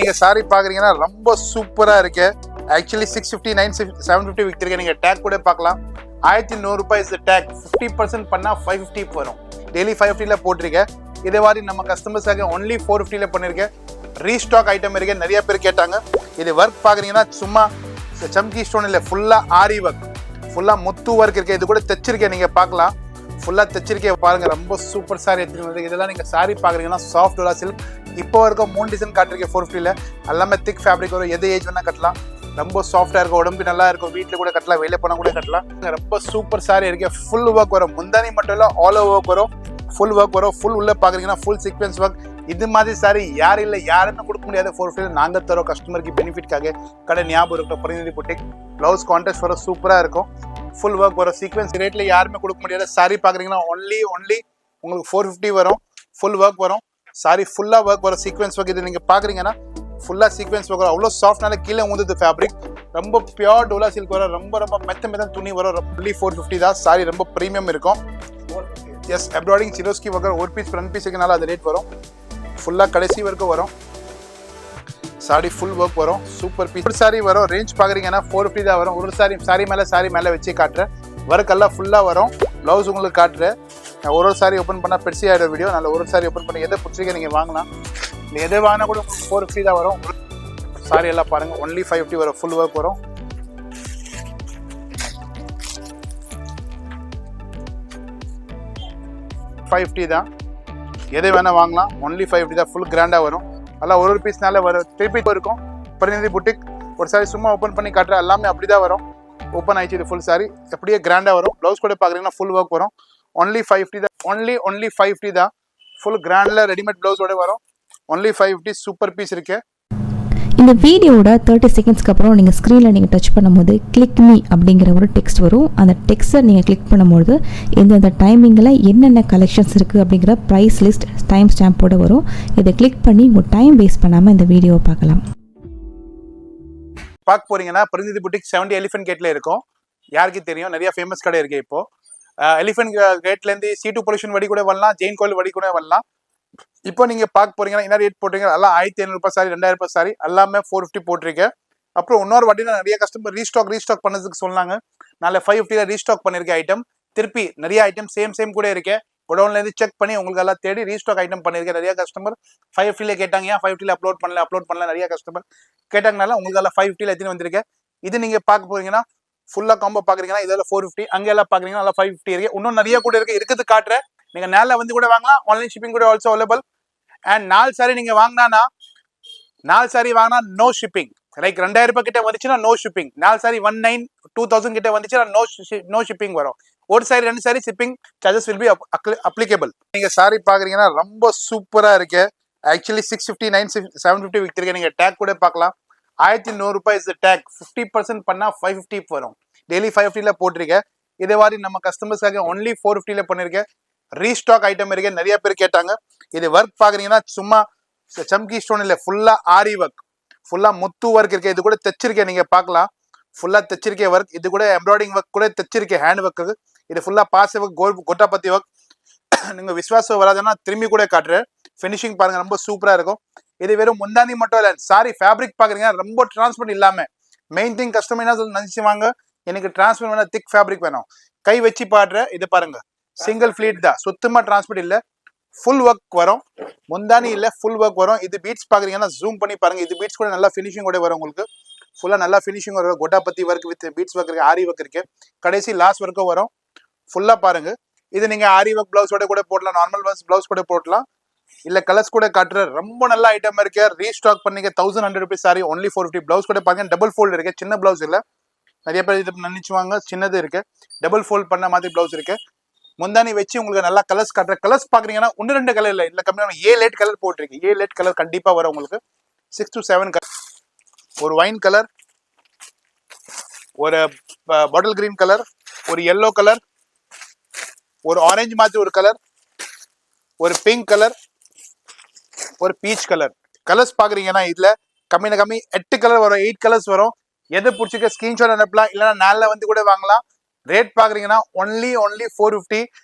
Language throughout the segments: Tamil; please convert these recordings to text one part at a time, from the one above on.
நீங்க சாரி பாக்குறீங்கன்னா ரொம்ப சூப்பரா இருக்கு. ஆக்சுவலி 650 750 விற்கிறீங்க. நீங்க டேக் கூட பார்க்கலாம். 1100 ரூபாய் இஸ் டேக். 50% பண்ணா 550 வரும். டெய்லி 550ல போட்டிருக்கேன். இதே மாதிரி நம்ம கஸ்டமர்ஸாக ஒன்லி 450ல பண்ணிருக்கேன். ரீஸ்டாக் ஐட்டம் இருக்கு. நிறைய பேர் கேட்டாங்க. இது ஒர்க் பாக்குறீங்கன்னா சும்மா சம்கி ஸ்டோன் இல்ல, ஃபுல்லா ஆரி ஒர்க், ஃபுல்லா முத்து ஒர்க் இருக்கு. இது கூட தைச்சிருக்கேன், நீங்க பார்க்கலாம். ஃபுல்லா தைச்சிருக்கேன் பாருங்க. ரொம்ப சூப்பர் சாரி எடுத்துக்கிறது. இதெல்லாம் நீங்க சாரி பாக்குறீங்கன்னா சாஃப்ட் டோலா சில்க். இப்போ வரைக்கும் 3 டிசைன் காட்டிருக்கேன் 450ல. எல்லாமே திக் ஃபேப்ரிக் வரும். எது ஏஜ் வேணா கட்டலாம். ரொம்ப சாஃப்டா இருக்கும், உடம்பு நல்லா இருக்கும். வீட்டுல கூட கட்டலாம், வெளியே போனா கூட கட்டலாம். ரொம்ப சூப்பர் சாரி இருக்கு. ஃபுல் ஒர்க் வரும். முந்தானி மட்டும் இல்ல, ஆல் ஓவர் ஒர்க் வரும். ஃபுல் ஒர்க் வரும். ஃபுல் உள்ள பாக்குறீங்கன்னா ஃபுல் சீக்வென்ஸ் ஒர்க். இது மாதிரி சாரி யாரும் இல்லை, யாருன்னு கொடுக்க முடியாது. 450 நாங்க தரோம் கஸ்டமருக்கு பெனிஃபிட்காக. கடை ஞாபகம் இருக்கும். பிரதிநிதி புட்டிக் பிளவுஸ் கான்ட்ராஸ்ட் வரும். சூப்பரா இருக்கும். ஃபுல் ஒர்க் வரும். சீக்வென்ஸ் ரேட்ல யாருமே கொடுக்க முடியாது. சாரி பாக்குறீங்கன்னா ஒன்லி உங்களுக்கு 450 வரும். ஃபுல் ஒர்க் வரும். சாரி ஃபுல்லா ஒர்க் வரும். Sequence work. இது நீங்க பாக்குறீங்கன்னா ஃபுல்லா சீக்வென்ஸ் ஒர்க் வரும். அவ்வளோ சாஃப்ட்னால கீழே ஊந்துது ஃபேப்ரிக். ரொம்ப பியூர் டோலா சில்க் வரும். ரொம்ப மெத்த துணி வரும். ஒன்லி 450 தான். சாரி ரொம்ப ப்ரீமியம் இருக்கும். எஸ், எம்ப்ராய்டிங் சிரோஸ்கி ஒர்க். ஒரு பீஸ் ஃப்ரண்ட் பீஸ் இருக்கனால அது ரேட் வரும். ஃபுல்லா கடைசி வரைக்கும் வரும். சாரி ஃபுல் ஒர்க் வரும். Super piece. ஒரு சாரி வரும். ரேஞ்ச் பாக்குறீங்கன்னா 450 தான் வரும். ஒரு சாரி மேல வச்சு காட்டுறேன். ஒர்க் எல்லாம் ஃபுல்லா வரும். பிளவுஸ் உங்களுக்கு காட்டுறேன். ஒரு சாரி ஓப்பன் பண்ணா பெருசி ஆயிடும் வீடியோ. நல்ல ஒரு சாரி ஓப்பன் பண்ணி எதை பிடிச்சிருக்க நீங்க வாங்கலாம். நீ எதை வாங்கினா கூட உங்களுக்கு 450 தான் வரும். சாரி எல்லாம் பாருங்க. ஒன்லி 550 வரும். ஃபுல் ஒர்க் வரும். $550 தான். எதை வேணா வாங்கலாம். ஒன்லி 550 தான். ஃபுல் கிராண்டா வரும். எல்லாம் ஒரு பீஸ்னால வரும். திருப்பி இருக்கும். பிரதிநிதி புட்டிக் ஒரு சாரி சும்மா ஓப்பன் பண்ணி காட்டுற எல்லாமே அப்படிதான் வரும். ஓப்பன் ஆயிடுச்சு. இது ஃபுல் சாரி எப்படியே கிராண்டா வரும். பிளவுஸ் கூட பாக்குறீங்கன்னா ஃபுல் ஒர்க் வரும். ஒன்லி 550 தான். ஒன்லி 550 தான். ஃபுல் கிராண்ட்ல ரெடிமேட் பிளவுஸோட வரும். ஒன்லி 550. சூப்பர் பீஸ் இருக்கு. இந்த வீடியோட 30 செகண்ட்ஸ்க்கு அப்புறம் நீங்கள் ஸ்க்ரீனில் நீங்கள் டச் பண்ணும்போது கிளிக் மீ அப்படிங்கிற ஒரு டெக்ஸ்ட் வரும். அந்த டெக்ஸ்ட்டை நீங்கள் கிளிக் பண்ணும்போது எந்தெந்த டைமிங்கில் என்னென்ன கலெக்ஷன்ஸ் இருக்குது அப்படிங்கிற ப்ரைஸ் லிஸ்ட் டைம் ஸ்டாம்போடு வரும். இதை கிளிக் பண்ணி உங்கள் டைம் வேஸ்ட் பண்ணாமல் இந்த வீடியோவை பார்க்கலாம். பார்க்க போறீங்கன்னா பிரதிநிதி புட்டிக் 70 எலிஃபென்ட் கேட்ல இருக்கும். யாருக்கு தெரியும், நிறைய ஃபேமஸ் கடை இருக்கு. இப்போ எலிஃபென்ட் கேட்ல இருந்து C2 பொல்யூஷன் வடி கூட வரலாம், ஜெயின் கோயில் வடி கூட வரலாம். இப்போ நீங்க பார்க்க போறீங்கன்னா என்ன ரேட் போட்டுருங்க. எல்லாம் 1500 ரூபாய் சாரி, 2000 ரூபாய் சாரி, எல்லாமே 450 போட்டிருக்கேன். அப்புறம் இன்னொரு வாட்டி நிறைய கஸ்டமர் ரீஸ்டாக் பண்ணதுக்கு சொன்னாங்க. நாளை 550ல ரீஸ்டாக் பண்ணிருக்கேன் ஐட்டம். திருப்பி நிறைய ஐட்டம் சேம் கூட இருக்கு. குடோன்ல இருந்து செக் பண்ணி உங்களுக்கு எல்லாம் தேடி ரீஸ்டாக் ஐட்டம் பண்ணிருக்கேன். நிறைய கஸ்டமர் 550ல கேட்டாங்க. ஏன் 550ல அப்லோட் பண்ணல நிறைய கஸ்டமர் கேட்டாங்கனால உங்களுக்கு எல்லாம் 550ல எத்தனை வந்திருக்கேன். இது நீங்க பார்க்க போறீங்கன்னா ஃபுல்லா காம்போ பாக்குறீங்கன்னா இதெல்லாம் 450, அங்க எல்லாம் பாக்குறீங்கன்னா 550 இருக்கு. இன்னும் நிறைய கூட இருக்குது காட்டுறேன். நீங்க நேரில் வந்து கூட வாங்கலாம். ஆன்லைன் ஷிப்பிங் கூட ஆல்சோ அவைலபிள். அண்ட் 4 சாரி நீங்க வாங்கினா நோ ஷிப்பிங். லைக் 2000 ரூபாய் கிட்ட வந்துச்சுன்னா நோ ஷிப்பிங். 4 சாரி 19 2000 கிட்ட வந்துச்சுன்னா நோ ஷிப்பிங் வரும். ஒரு sorry 2 sorry shipping charges will be applicable. நீங்க சாரி பாக்குறீங்கன்னா ரொம்ப சூப்பரா இருக்கு. ஆக்சுவலி 650 750 விற்கிறீங்க. நீங்க டேக் கூட பார்க்கலாம். 1100 ரூபாய் இஸ் டேக். 50% பண்ணா 550 வரும். டெய்லி 550ல போட்டிருக்கேன். இதே மாதிரி நம்ம கஸ்டமர்ஸாக ஒன்லி 450ல பண்ணிருக்கேன். ரீஸ்டாக் ஐட்டம் இருக்கு. நிறைய பேர் கேட்டாங்க. இது ஒர்க் பாக்குறீங்கன்னா சும்மா சம்கி ஸ்டோன் இல்ல, ஃபுல்லா ஆரி ஒர்க், ஃபுல்லா முத்து ஒர்க் இருக்கு. இது கூட தைச்சிருக்கேன், நீங்க பார்க்கலாம். ஃபுல்லா தைச்சிருக்கேன் ஒர்க். இது கூட எம்ப்ராய்டிங் ஒர்க் கூட தைச்சிருக்கேன், ஹேண்ட் ஒர்க்கு. இது ஃபுல்லா பாஸ் ஒர்க், கொட்டாபத்தி ஒர்க். நீங்க விசுவாசம் வராதுன்னா திரும்பி கூட காட்டுறேன். ஃபினிஷிங் பாருங்க, ரொம்ப சூப்பரா இருக்கும். இது வெறும் முந்தானி மட்டும் இல்ல, சாரி ஃபேப்ரிக் பாக்குறீங்கன்னா ரொம்ப டிரான்ஸ்பரண்ட் இல்லாம. மெயின் திங் கஸ்டமர் என்ன நினைச்சுவாங்க, எனக்கு டிரான்ஸ்பரண்ட் வேணும், திக் ஃபேப்ரிக் வேணும். கை வச்சு பாடுறேன். இது பாருங்க, சிங்கிள் ஃபிளீட் தான், சுத்தமா டிரான்ஸ்பரண்ட் இல்ல. ஃபுல் ஒர்க் வரும். முந்தானி இல்ல, ஃபுல் ஒர்க் வரும். இது பீட்ஸ் பாக்குறீங்கன்னா ஜூம் பண்ணி பாருங்க. இது பீட்ஸ் கூட நல்லா ஃபினிஷிங் கூட வரும். உங்களுக்கு ஃபுல்லா நல்லா ஃபினிஷிங் வரும். கொட்டாபத்தி ஒர்க் வித் பீட்ஸ் ஒர்க் இருக்கு, ஆரி ஒர்க் இருக்கு. கடைசி லாஸ்ட் ஒர்க்கும் வரும். ஃபுல்லா பாருங்க. இது நீங்க ஆரி ஒர்க் பிளவுஸோட கூட போடலாம், நார்மல் பிளவுஸ் கூட போடலாம். இல்ல கலர்ஸ் கூட காட்டுற ரொம்ப நல்ல ஐட்டம் இருக்கு. ரீஸ்டாக் பண்ணீங்க. 1100 ரூபாய் சாரி, ஒன்லி 450. பிளவுஸ் கூட பாருங்க, டபுள் ஃபோல்ட் இருக்கு. சின்ன பிளவுஸ் இல்ல. நிறைய பேர் இது நினைச்சுவாங்க சின்னது இருக்கு. டபுள் ஃபோல்ட் பண்ண மாதிரி பிளவுஸ் இருக்கு. முந்தானி வச்சு உங்களுக்கு நல்லா கலர்ஸ் காட்டுற. கலர்ஸ் பாக்குறீங்கன்னா 1-2 கலர் இல்ல கம்மியான 7-8 கலர் போட்டிருக்கு. 7-8 கலர் கண்டிப்பா வரும் உங்களுக்கு. 6 to 7 கலர். ஒரு வைன் கலர், ஒரு பாட்டில் கிரீன் கலர், ஒரு yellow கலர், ஒரு ஆரஞ்சு மாதிரி ஒரு கலர், ஒரு பிங்க் கலர், ஒரு பீச் கலர். கலர்ஸ் பாக்குறீங்கன்னா இதுல கம்மி 8 கலர் வரும், 8 கலர்ஸ் வரும். எது பிடிச்சிக்க ஸ்கிரீன்ஷாட் அனுப்பலாம், இல்லைன்னா நேரில் வந்து கூட வாங்கலாம். ரேட் பாக்குறீங்கன்னா ஒன்லி 450.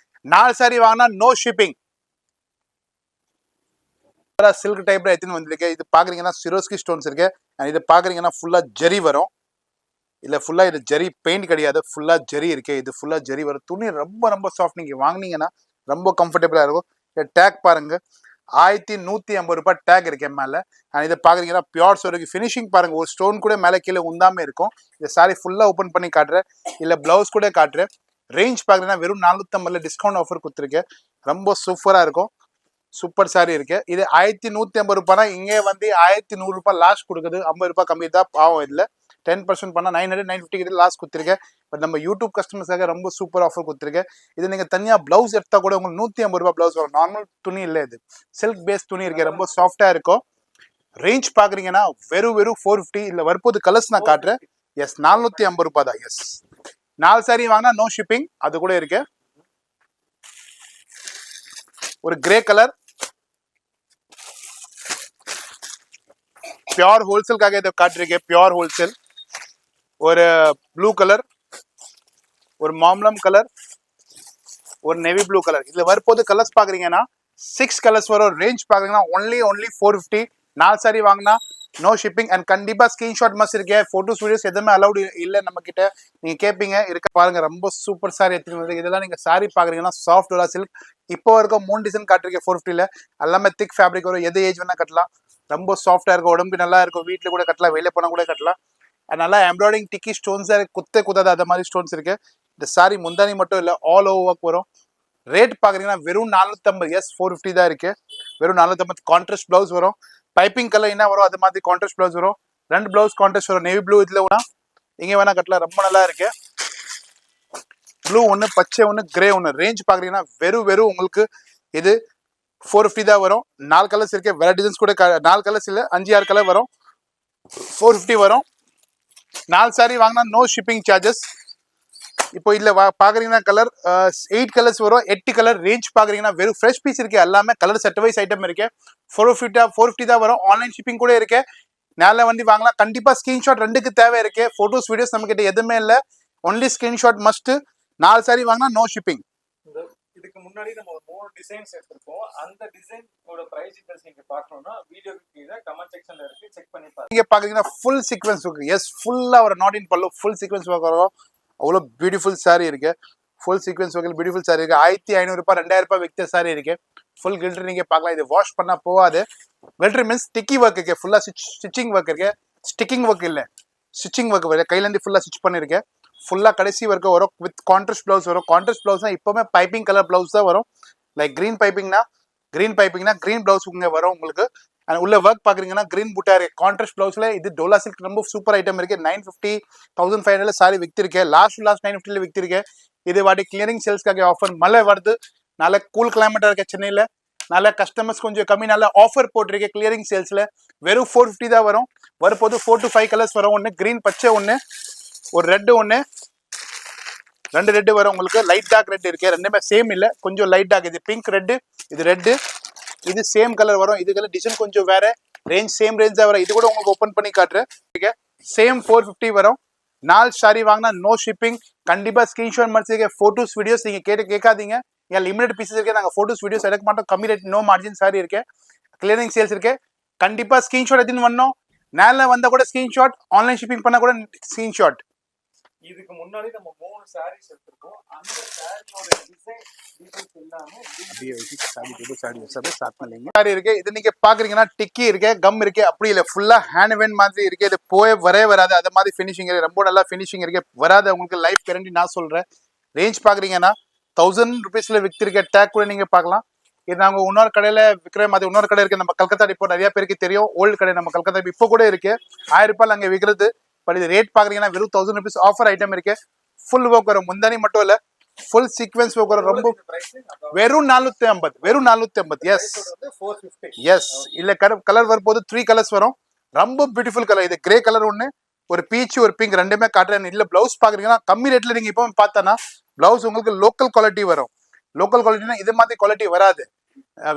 4 சாரி வாங்கினா நோ ஷிப்பிங். சில்க் டைப்ல எடுத்துன்னு வந்திருக்கு. இது பாக்குறீங்கன்னா சிரோஸ்கி ஸ்டோன்ஸ் இருக்கு. அண்ட் இது பாக்குறீங்கன்னா ஃபுல்லா ஜரி வரும். இல்ல ஃபுல்லா இது ஜரி பெயிண்ட் கிடையாது, ஃபுல்லா ஜரி இருக்கு. இது ஃபுல்லா ஜரி வரும். துணி ரொம்ப ரொம்ப சாஃப்ட். நீங்க வாங்குனீங்கன்னா ரொம்ப கம்ஃபர்டபுளா இருக்கும். டேக் பாருங்க, 1150 ரூபாய் டேக் இருக்கு மேல. அண்ட் இதை பாக்குறீங்கன்னா பியூர் சோருக்கு ஃபினிஷிங் பாருங்க, ஒரு ஸ்டோன் கூட மேல கீழே உந்தாம இருக்கும். இந்த சாரி ஃபுல்லா ஓபன் பண்ணி காட்டுறேன், இல்ல பிளவுஸ் கூட காட்டுறேன். ரேஞ்ச் பாக்குறீங்கன்னா வெறும் 450 டிஸ்கவுண்ட் ஆஃபர் கொடுத்துருக்கேன். ரொம்ப சூப்பரா இருக்கும். சூப்பர் சாரி இருக்கு. இது 1150 ரூபாய்னா இங்கே வந்து 1100 ரூபாய் லாஸ்ட் கொடுக்குது. 50 ரூபாய் கம்மி தான் பாவம். இதுல 10% பண்ணா 900 950 லாஸ்ட் கொடுத்துருக்கேன். பட் நம்ம யூடியூப் கஸ்டமர்ஸாக ரொம்ப சூப்பர் ஆஃபர் கொடுத்துருக்கேன். இது நீங்க தனியா பிளவுஸ் எடுத்தா கூட உங்களுக்கு 150 ரூபாய் பிளவுஸ் வரும். நார்மல் துணி இல்லை, இது சில்க் பேஸ் துணி இருக்கு, ரொம்ப சாஃப்டா இருக்கும். ரேஞ்ச் பாக்குறீங்கன்னா வெறும் 450. இல்ல வரப்போது கலர்ஸ் நான் காட்டுறேன். எஸ் 450 ரூபாய் தான். எஸ் 4 சாரி வாங்கினா நோ ஷிப்பிங், அது கூட இருக்கு. ஒரு கிரே கலர் பியூர் ஹோல்சேலுக்காக இதை காட்டிருக்கேன். Pure wholesale. ஒரு ப்ளூ கலர், ஒரு மாம்பழம் கலர், ஒரு நெவி ப்ளூ கலர். இதுல வரப்போது கலர்ஸ் பாக்குறீங்கன்னா 6 கலர்ஸ் வரும். ரேஞ்ச் பாக்குறீங்கன்னா ஒன்லி 450. 4 சாரி வாங்கினா நோ ஷிப்பிங். அண்ட் கண்டிப்பா ஸ்கிரீன்ஷாட் மஸ்ட் இருக்கு. போட்டோஸ் வீடியோஸ் எதுவுமே அலௌடு இல்ல நம்ம கிட்ட. நீங்க கேட்பீங்க, இருக்க பாருங்க. ரொம்ப சூப்பர் சாரி எடுத்துட்டு இதெல்லாம் நீங்க சாரி பாக்குறீங்கன்னா சாஃப்ட் டோலா சில்க். இப்போ வரைக்கும் 3 டிசைன் காட்டிருக்கேன் 450ல. எல்லாமே திக் ஃபேப்ரிக் வரும். எது ஏஜ் வேணா கட்டலாம். ரொம்ப சாஃப்டா இருக்கும், உடம்பு நல்லா இருக்கும். வீட்டுல கூட கட்டலாம், வெளியே போனா கூட கட்டலாம். அதனால எம்ப்ராய்டிங் டிக்கி ஸ்டோன்ஸ் குத்தாது, அந்த மாதிரி ஸ்டோன்ஸ் இருக்கு. இந்த சாரி முந்தானி மட்டும் இல்ல, ஆல் ஓவர் ஒர்க் வரும். ரேட் பாக்குறீங்கன்னா வெறும் 450. எஸ் 450 தான் இருக்கு. வெறும் 450. கான்ட்ராஸ்ட் பிளவுஸ் வரும். பைப்பிங் கலர் என்ன வரும் அது மாதிரி கான்ட்ராஸ்ட் பிளவுஸ் வரும். 2 பிளவுஸ் கான்ட்ராஸ்ட் வரும். நேவி ப்ளூ இதுல வேணா இங்க வேணா கட்டலாம், ரொம்ப நல்லா இருக்கு. ப்ளூ ஒன்று, பச்சை ஒன்று, கிரே ஒன்று. ரேஞ்ச் பாக்குறீங்கன்னா வெறும் உங்களுக்கு இது 450 தான் வரும். 4 கலர்ஸ் இருக்கு. வேற டிசைன்ஸ் கூட 4 கலர்ஸ் இல்ல, 5-6 கலர் வரும். 450 வரும். 4 சாரி வாங்கினா நோ ஷிப்பிங் சார்ஜஸ். இப்போ இல்ல பாக்குறீங்கன்னா கலர் 8 கலர்ஸ் வரும். 8 கலர். ரேஞ்ச் பாக்குறீங்கன்னா வெறும் ஃப்ரெஷ் பீஸ் இருக்கு. எல்லாமே கலர் செட் வைஸ் ஐட்டம் இருக்கு. 450 தான் வரும். ஆன்லைன் ஷிப்பிங் கூட இருக்கு. நேரில் வந்து வாங்கலாம். கண்டிப்பா ஸ்கிரீன்ஷாட் 2க்கு தேவை இருக்கு. போட்டோஸ் வீடியோஸ் நம்ம கிட்ட எதுவுமே இல்ல, ஒன்லி ஸ்கிரீன்ஷாட் மஸ்ட். 4 சாரி வாங்கினா நோ ஷிப்பிங். இதுக்கு முன்னாடி நம்ம ஒரு 3 டிசைன்ஸ் எடுத்திருக்கோம். அந்த டிசைனோட பிரைஸ் டீடைல்ஸ் நீங்க பார்க்கணும்னா வீடியோக்கு கீழ கமெண்ட் செக்ஷன்ல இருக்கு, செக் பண்ணி பாருங்க. நீங்க பாக்குறீங்கன்னா ஃபுல் சீக்வென்ஸ் இருக்கு. எஸ் ஃபுல்லா ஒரு நாட் இன் பல்லு, ஃபுல் சீக்வென்ஸ் வரும். அவ்வளோ பியூட்டிஃபுல் சாரி இருக்கு. ஃபுல் சீக்வென்ஸ் வகையில் பியூட்டிஃபுல் சாரி இருக்கு. 1500 ரூபாய் 2000 ரூபாய் விற்ற சாரி இருக்கு. ஃபுல் கில்டர் நீங்க பார்க்கலாம். இது வாஷ் பண்ணா போகாது. கில்டர் மீன்ஸ் ஸ்டிக்கி ஒர்க் இருக்கு. ஃபுல்லா ஸ்டிச்சிங் ஒர்க் இருக்கு. ஸ்டிக்கிங் ஒர்க் இல்ல, ஸ்டிச்சிங் ஒர்க் வரும். கையில இருந்து ஃபுல்லா ஸ்டிச் பண்ணிருக்கேன். ஃபுல்லா கடைசி வரைக்கும் வரும். வித் கான்ட்ராஸ்ட் பிளவுஸ் வரும். கான்ட்ராஸ்ட் பிளவுஸ்னா இப்பவுமே பைப்பிங் கலர் பிளவுஸ் தான் வரும். லைக் கிரீன் பைப்பிங்னா கிரீன் பிளவுஸ் இங்க வரும் உங்களுக்கு. உள்ள ஒர்க் பாக்குறீங்கன்னா கிரீன் புட்டா இருக்கு. கான்ட்ராஸ்ட் பிளவுஸ்ல இது டோலா சில்க் ரொம்ப சூப்பர் ஐட்டம் இருக்கு. 950 1500 சாரி வித்திருக்கேன். லாஸ்ட் 950 வித்திருக்கேன். இது வாட்டி கிளியரிங் சேல்ஸ்க்காக ஆஃபர். மழை வருது, நல்ல கூல் கிளைமேட்டா இருக்க சென்னையில, நல்ல கஸ்டமர்ஸ் கொஞ்சம் கம்மி, நல்ல ஆஃபர் போட்டிருக்கேன் கிளியரிங் சேல்ஸ்ல. வெறும் 450 தான் வரும். வரப்போது 4 to 5 கலர்ஸ் வரும். ஒன்று கிரீன் பச்சை, ஒன்று ஒரு ரெட், ஒன்று 2 ரெட் வரும் உங்களுக்கு. லைட் டார்க் ரெட் இருக்கு. ரெண்டுமே சேம் இல்ல, கொஞ்சம் லைட் டார்க். இது பிங்க் ரெட், இது ரெட், இது சேம் கலர் வரும். இது கலர் டிசைன் கொஞ்சம் வேற. ரேஞ்ச் சேம் ரேஞ்ச் தான் வரும். இது கூட உங்களுக்கு ஓப்பன் பண்ணி காட்டுறேன். சேம் 450 வரும். 4 சாரி வாங்கினா நோ ஷிப்பிங். கண்டிப்பா ஸ்கிரீன்ஷாட் மடிச்சிருக்க. போட்டோஸ் வீடியோஸ் நீங்க கேட்காதீங்க. ஏன் லிமிடெட் பீசஸ் இருக்கு, நாங்க போட்டோஸ் வீடியோஸ் எடுக்க மாட்டோம். கம்மி ரேட், நோ மார்ஜின் சாரி இருக்கு. கிளியரிங் சேல்ஸ் இருக்கு. கண்டிப்பா ஸ்கிரீன்ஷாட் எடுத்துன்னு வரணும். நேரில் வந்தா கூட ஸ்கிரீன்ஷாட், ஆன்லைன் ஷிப்பிங் பண்ணா கூட ஸ்கிரீன்ஷாட். இதுக்கு முன்னாடி நம்ம 3 சாரீஸ் எடுத்திருக்கோம். அந்த சாரியோட டிசைன் டீடைல்ஸ் எல்லாமே சாரி இருக்கு. இது நீங்க பாக்குறீங்கன்னா டிக்கி இருக்கு, கம் இருக்கு, அப்படி இல்ல ஃபுல்லா ஹேண்ட் வென் மாதிரி இருக்கு. இது போய் வராது, அது மாதிரி ஃபினிஷிங் இருக்கு. ரொம்ப நல்லா ஃபினிஷிங் இருக்கு. வராது உங்களுக்கு லைஃப் கேரண்டி நான் சொல்றேன். ரேஞ்ச் பாக்குறீங்கன்னா 1000 ரூபீஸ்ல வித்திருக்க டேக் கூட நீங்க பார்க்கலாம். இது நாங்க இன்னொரு கடையில விற்கிற மாதிரி இன்னொரு கடை இருக்கு நம்ம கல்கத்தா. இப்போ நிறைய பேருக்கு தெரியும், ஓல்டு கடை நம்ம கல்கத்தா இப்போ கூட இருக்கு. 1000 ரூபாய் அங்க விற்கிறது. பட் இது ரேட் பாக்குறீங்கன்னா வெறும் 1000 ரூபீஸ் ஆஃபர் ஐட்டம் இருக்கு. ஃபுல் ஒர்க் வரும். முந்தானி மட்டும் இல்ல, ஃபுல் சீக்வென்ஸ் ஒர்க் வரும். ரொம்ப வெறும் 450. வெறும் 450. எஸ் 450. எஸ். இல்ல கலர் வரும்போது 3 கலர்ஸ் வரும். ரொம்ப பியூட்டிஃபுல் கலர். இது கிரே கலர் ஒன்று, ஒரு பீச், ஒரு பிங்க், ரெண்டுமே காட்டுறேன். இல்ல பிளவுஸ் பாக்குறீங்கன்னா கம்மி ரேட்ல நீங்க இப்போ பார்த்தனா பிளவுஸ் உங்களுக்கு லோக்கல் குவாலிட்டி வரும். லோக்கல் குவாலிட்டினா இது மாதிரி குவாலிட்டி வராது.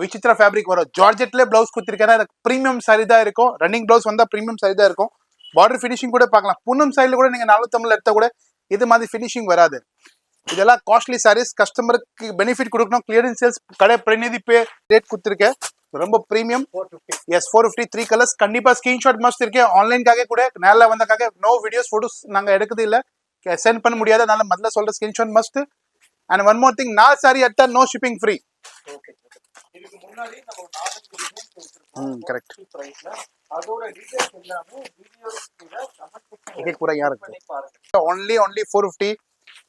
விசித்ரா ஃபேப்ரிக் வரும். ஜார்ஜெட்ல பிளவுஸ் கொடுத்துருக்கேன். பிரீமியம் சாரி தான் இருக்கும். ரன்னிங் பிளவுஸ் வந்தா பிரீமியம் சாரி தான் இருக்கும். பார்டர் ஃபினிஷிங் கூட பார்க்கலாம். பூனம் சைடில் கூட நீங்க 450 எடுத்தா கூட இது மாதிரி ஃபினிஷிங் வராது. இதெல்லாம் காஸ்ட்லி சாரீஸ். கஸ்டமருக்கு பெனிஃபிட் கொடுக்கணும். கிளியரன்ஸ் சேல்ஸ் கடை பிரதிநிதி ரேட் கொடுத்துருக்கேன். ரொம்ப ப்ரீமியம் 450 எஸ் 450 3 கலர்ஸ் கண்டிப்பா ஸ்கிரீன்ஷாட் மஸ்ட் இருக்கு ஆன்லைன்காக கூட நேரில் வந்தக்காக நோ வீடியோஸ் போட்டோஸ் நாங்க எடுக்கிறது இல்ல சென்ட் பண்ண முடியாது அதனால முதல்ல சொல்ற screenshot must and one more thing 4 sorry எடுத்தா நோ ஷிப்பிங் ஃப்ரீ ஓகே இதுக்கு முன்னாடி நம்ம ஒரு 4 டிசைன்ஸ் கொடுத்திருக்கோம் கரெக்ட் பிரைஸ்ல அதோட டீடைல்ஸ் எல்லாமே வீடியோல கமெண்ட் ஓகே கூட யாரு பண்ணி பாருங்க ஒன்லி 450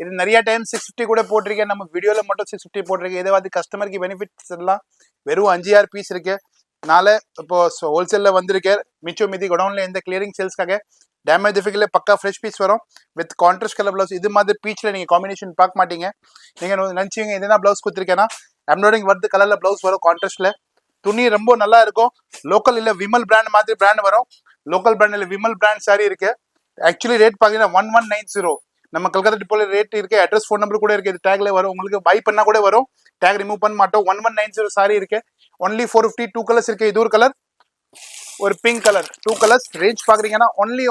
இது நிறைய டைம் 650 கூட போட்டிருக்கேன் நம்ம வீடியோல மட்டும் 650 போட்டிருக்கேன் இதாவது கஸ்டமருக்கு பெனிஃபிட்ஸ் எல்லாம் வெறும் 5,000 பீஸ் இருக்கு நாளை இப்போ ஹோல்சேல்ல வந்திருக்கு மிச்சம் மீதி குடவுன்ல எந்த கிளியரிங் சேல்ஸ்க்காக டேமேஜ் டிஃபிகல்ல பக்கா ஃப்ரெஷ் பீஸ் வரும் வித் கான்ட்ராஸ்ட் கலர் பிளவுஸ் இது மாதிரி பீச்ல நீங்க காம்பினேஷன் பார்க்க மாட்டீங்க நீங்க நினைச்சீங்க இதுதான் பிளவுஸ் கொடுத்துருக்கேன்னா எம்ப்ராய்டிங் வருது கலர்ல பிளவுஸ் வரும் கான்ட்ராஸ்ட்ல துணி ரொம்ப நல்லா இருக்கும் லோக்கல் இல்ல விமல் பிராண்ட் மாதிரி பிராண்ட் வரும் லோக்கல் பிராண்ட் இல்ல விமல் பிராண்ட் சாரி இருக்கு ஆக்சுவலி ரேட் பாத்தீங்கன்னா 1190 நம்ம கல்கத்தா டிப்போல ரேட் இருக்கு அட்ரஸ் ஃபோன் நம்பர் கூட இருக்கு இது டேக்ல வரும் உங்களுக்கு பை பண்ணா கூட வரும் டேக் ரிமூவ் பண்ண மாட்டோம் 1190 சாரி இருக்கு ஒன்லி 450 2 கலர்ஸ் இருக்கு இது ஒரு கலர் ஒரு பிங்க் கலர் 2 கலர்ஸ் ரேஞ்ச் பாக்குறீங்கன்னா ஒன்லி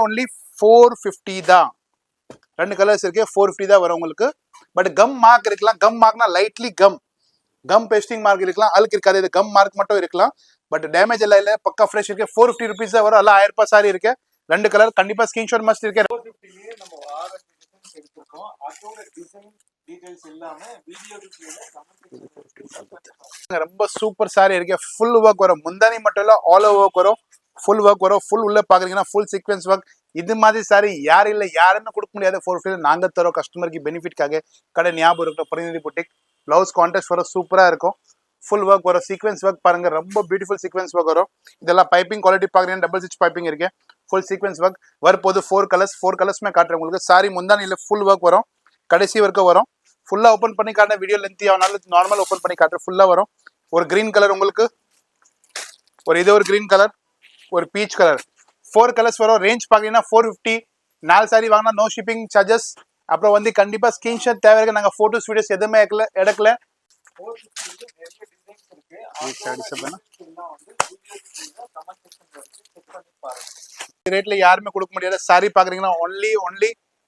450 தான் ரெண்டு கலர்ஸ் இருக்கு 450 தான் வரும் உங்களுக்கு பட் கம் மார்க் இருக்கலாம் கம் மார்க்னா லைட்லி கம் பேஸ்டிங் மார்க் இருக்கலாம் அழுக்கு இருக்காது இது கம் மார்க் மட்டும் இருக்கலாம் பட் டேமேஜ் எல்லாம் இல்ல பக்கா ஃப்ரெஷ் இருக்கு 450 ருபீஸ் தான் வரும் எல்லாம் 1000 ரூபாய் சாரி இருக்கு ரெண்டு கலர் கண்டிப்பா ஸ்கிரீன்ஷாட் மஸ்ட் இருக்கு 450லயே நம்ம 6 டிசைன்ஸ் எடுத்துறோம் அதோட டிசைன் டீடைல்ஸ் எல்லாமே வீடியோக்கு கீழ கமெண்ட் ரொம்ப சூப்பர் சாரி இருக்கு ஃபுல் ஒர்க் வரும் முந்தானி மட்டும் இல்ல ஆல் ஓவர் ஒர்க் வரும் ஃபுல் ஒர்க் வரும் ஃபுல் உள்ள பாக்குறீங்கன்னா ஃபுல் சீக்வென்ஸ் ஒர்க் இது மாதிரி சாரி யாரும் இல்ல யாருன்னு கொடுக்க முடியாது 450 நாங்க தரோம் கஸ்டமருக்கு பெனிஃபிட்காக கடை ஞாபகம் இருக்கும் பிரதிநிதி புட்டிக் பிளவுஸ் கான்ட்ராஸ்ட் வரும் சூப்பரா இருக்கும் ஃபுல் ஒர்க் வரும் சீக்வென்ஸ் ஒர்க் பாருங்க ரொம்ப பியூட்டிஃபுல் சீக்வென்ஸ் ஒர்க் வரும் இதெல்லாம் பைப்பிங் குவாலிட்டி பாக்குறீங்கன்னா டபுள் ஸ்டிச் பைப்பிங் இருக்கு ஃபுல் சீக்வென்ஸ் ஒர்க் வரப்போது 4 கலர்ஸ்மே காட்டுறேன் உங்களுக்கு சாரி முந்தானில ஃபுல் ஒர்க் வரும் கடைசி வரைக்கும் வரும் ஃபுல்லா ஓபன் பண்ணி காட்டுறேன் வீடியோ லென்த்தி ஆனாலும் நார்மல் ஓபன் பண்ணி காட்டுறேன் ஃபுல்லா வரும் ஒரு கிரீன் கலர் உங்களுக்கு ஒரு கிரீன் கலர் ஒரு பீச் கலர் 4 கலர்ஸ் வரும் ரேஞ்ச் பாத்தீங்கன்னா 450 4 சாரி வாங்கினா நோ ஷிப்பிங் சார்ஜஸ் அப்புறம் வந்து கண்டிப்பா ஸ்கிரீன்ஷாட் தேவை இருக்கு நாங்க போட்டோஸ் வீடியோஸ் எதுவுமே எடுக்கல 450 நிறைய டிசைன்ஸ் இருக்கு அதோட எல்லாம் வந்து வீடியோக்கு கீழ கமெண்ட் செக்ஷன்ல இருக்கு செக் பண்ணி பாருங்க ரேட்ல யாருமே கொடுக்க முடியாது சாரி பாக்குறீங்கன்னா ஒன்லி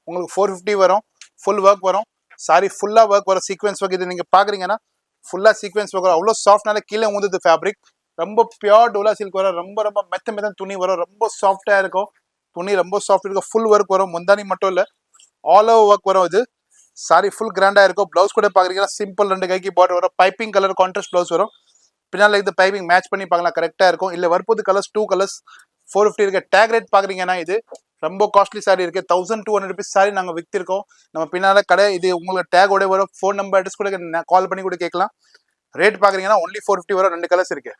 உங்களுக்கு 450 வரும் ஃபுல் ஒர்க் வரும் சாரி ஃபுல்லா ஒர்க் வரும் சீக்வென்ஸ் ஒர்க் இது நீங்க பாக்குறீங்கன்னா ஃபுல்லா சீக்வென்ஸ் ஒர்க் வரும் அவ்வளவு சாஃப்ட்னால கீழே ஊந்துது ஃபேப்ரிக் ரொம்ப பியூர் டோலா சில்க் வரும் ரொம்ப மெத்த துணி வரும் ரொம்ப சாஃப்டா இருக்கும் துணி ரொம்ப சாஃப்ட் இருக்கும் ஃபுல் ஒர்க் வரும் முந்தானி மட்டும் இல்ல ஆல் ஓவர் ஒர்க் வரும் இது சாரி ஃபுல் கிராண்டா இருக்கும் பிளவுஸ் கூட பாக்குறீங்கன்னா சிம்பிள் ரெண்டு கைக்கு பார்டர் வரும் பைப்பிங் கலர் கான்ட்ராஸ்ட் பிளவுஸ் வரும் பின்னால இது பைப்பிங் மேட்ச் பண்ணி பார்க்கலாம் கரெக்டா இருக்கும் இல்ல வரப்போது கலர்ஸ் 2 கலர்ஸ் 450 இருக்கு டேக் ரேட் பாக்குறீங்கன்னா இது ரொம்ப காஸ்ட்லி சாரி இருக்கு 1200 ருபீஸ் சாரி நாங்க வித்திருக்கோம் நம்ம பின்னால கடை இது உங்களுக்கு டேகோட வரும் ஃபோன் நம்பர் அட்ரஸ் கூட கால் பண்ணி கூட கேட்கலாம் ரேட் பாக்குறீங்கன்னா ஒன்லி 450 வரும் ரெண்டு கலர்ஸ் இருக்கு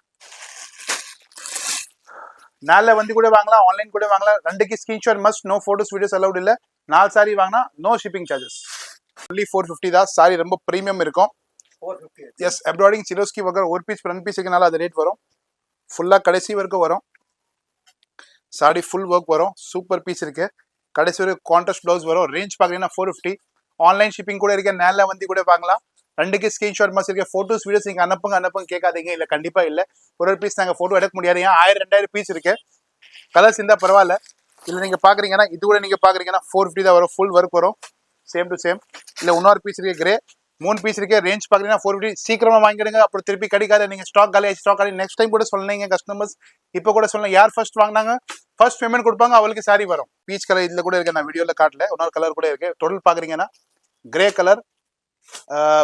நால வந்து கூட வாங்கலாம் ஆன்லைன் கூட வாங்கலாம் ரெண்டுக்கு screenshot must know photos videos allowed இல்ல 4 சாரி வாங்கினா நோ ஷிப்பிங் சார்ஜஸ் ஒன்லி 450 தான் சாரி ரொம்ப பிரீமியம் இருக்கும் 450 எஸ் எம்ப்ராய்டிங் சிரோஸ்கி வகர் ஒரு பீஸ் ரெண்டு பீஸ் இருக்கனால அது ரேட் வரும் ஃபுல்லா கடைசி வரைக்கும் வரும் சாரி ஃபுல் ஒர்க் வரும் சூப்பர் பீஸ் இருக்கு கடைசி வரைக்கும் கான்ட்ராஸ்ட் பிளவுஸ் வரும் ரேஞ்ச் பாக்குறீங்கன்னா 450 ஆன்லைன் ஷிப்பிங் கூட இருக்கு நேர்ல வந்து கூட வாங்கலாம் ரெண்டுக்கு ஸ்கிரீன்ஷாட் மஸ்ட் இருக்கு போட்டோஸ் வீடியோஸ் நீங்க அனுப்புங்க கேட்காதீங்க இல்ல கண்டிப்பா இல்ல ஒரு பீஸ் நாங்க போட்டோ எடுக்க முடியாது 1000 2000 பீஸ் இருக்கு கலர்ஸ் இருந்தா பரவாயில்ல இல்ல நீங்க பாக்குறீங்கன்னா இது கூட நீங்க பாக்குறீங்கன்னா 450 தான் வரும் ஃபுல் ஒர்க் வரும் சேம் டு சேம் இல்ல இன்னொரு பீஸ் இருக்கு கிரே 3 பீஸ் இருக்கு ரேஞ்ச் பாக்குறீங்கன்னா 450 சீக்கிரமா வாங்கிடுங்க அப்புறம் திருப்பி கிடைக்காத நீங்க ஸ்டாக் காலி நெக்ஸ்ட் டைம் கூட சொன்னீங்க கஸ்டமர்ஸ் இப்போ கூட சொல்லலாம் யார் ஃபர்ஸ்ட் வாங்கினாங்க ஃபர்ஸ்ட் பேமெண்ட் கொடுப்பாங்க அவங்களுக்கு சாரி வரும் பீச் கலர் இதுல கூட இருக்கு நான் வீடியோல காட்டல இன்னொரு கலர் கூட இருக்கு டோட்டல் பாக்குறீங்கன்னா grey colour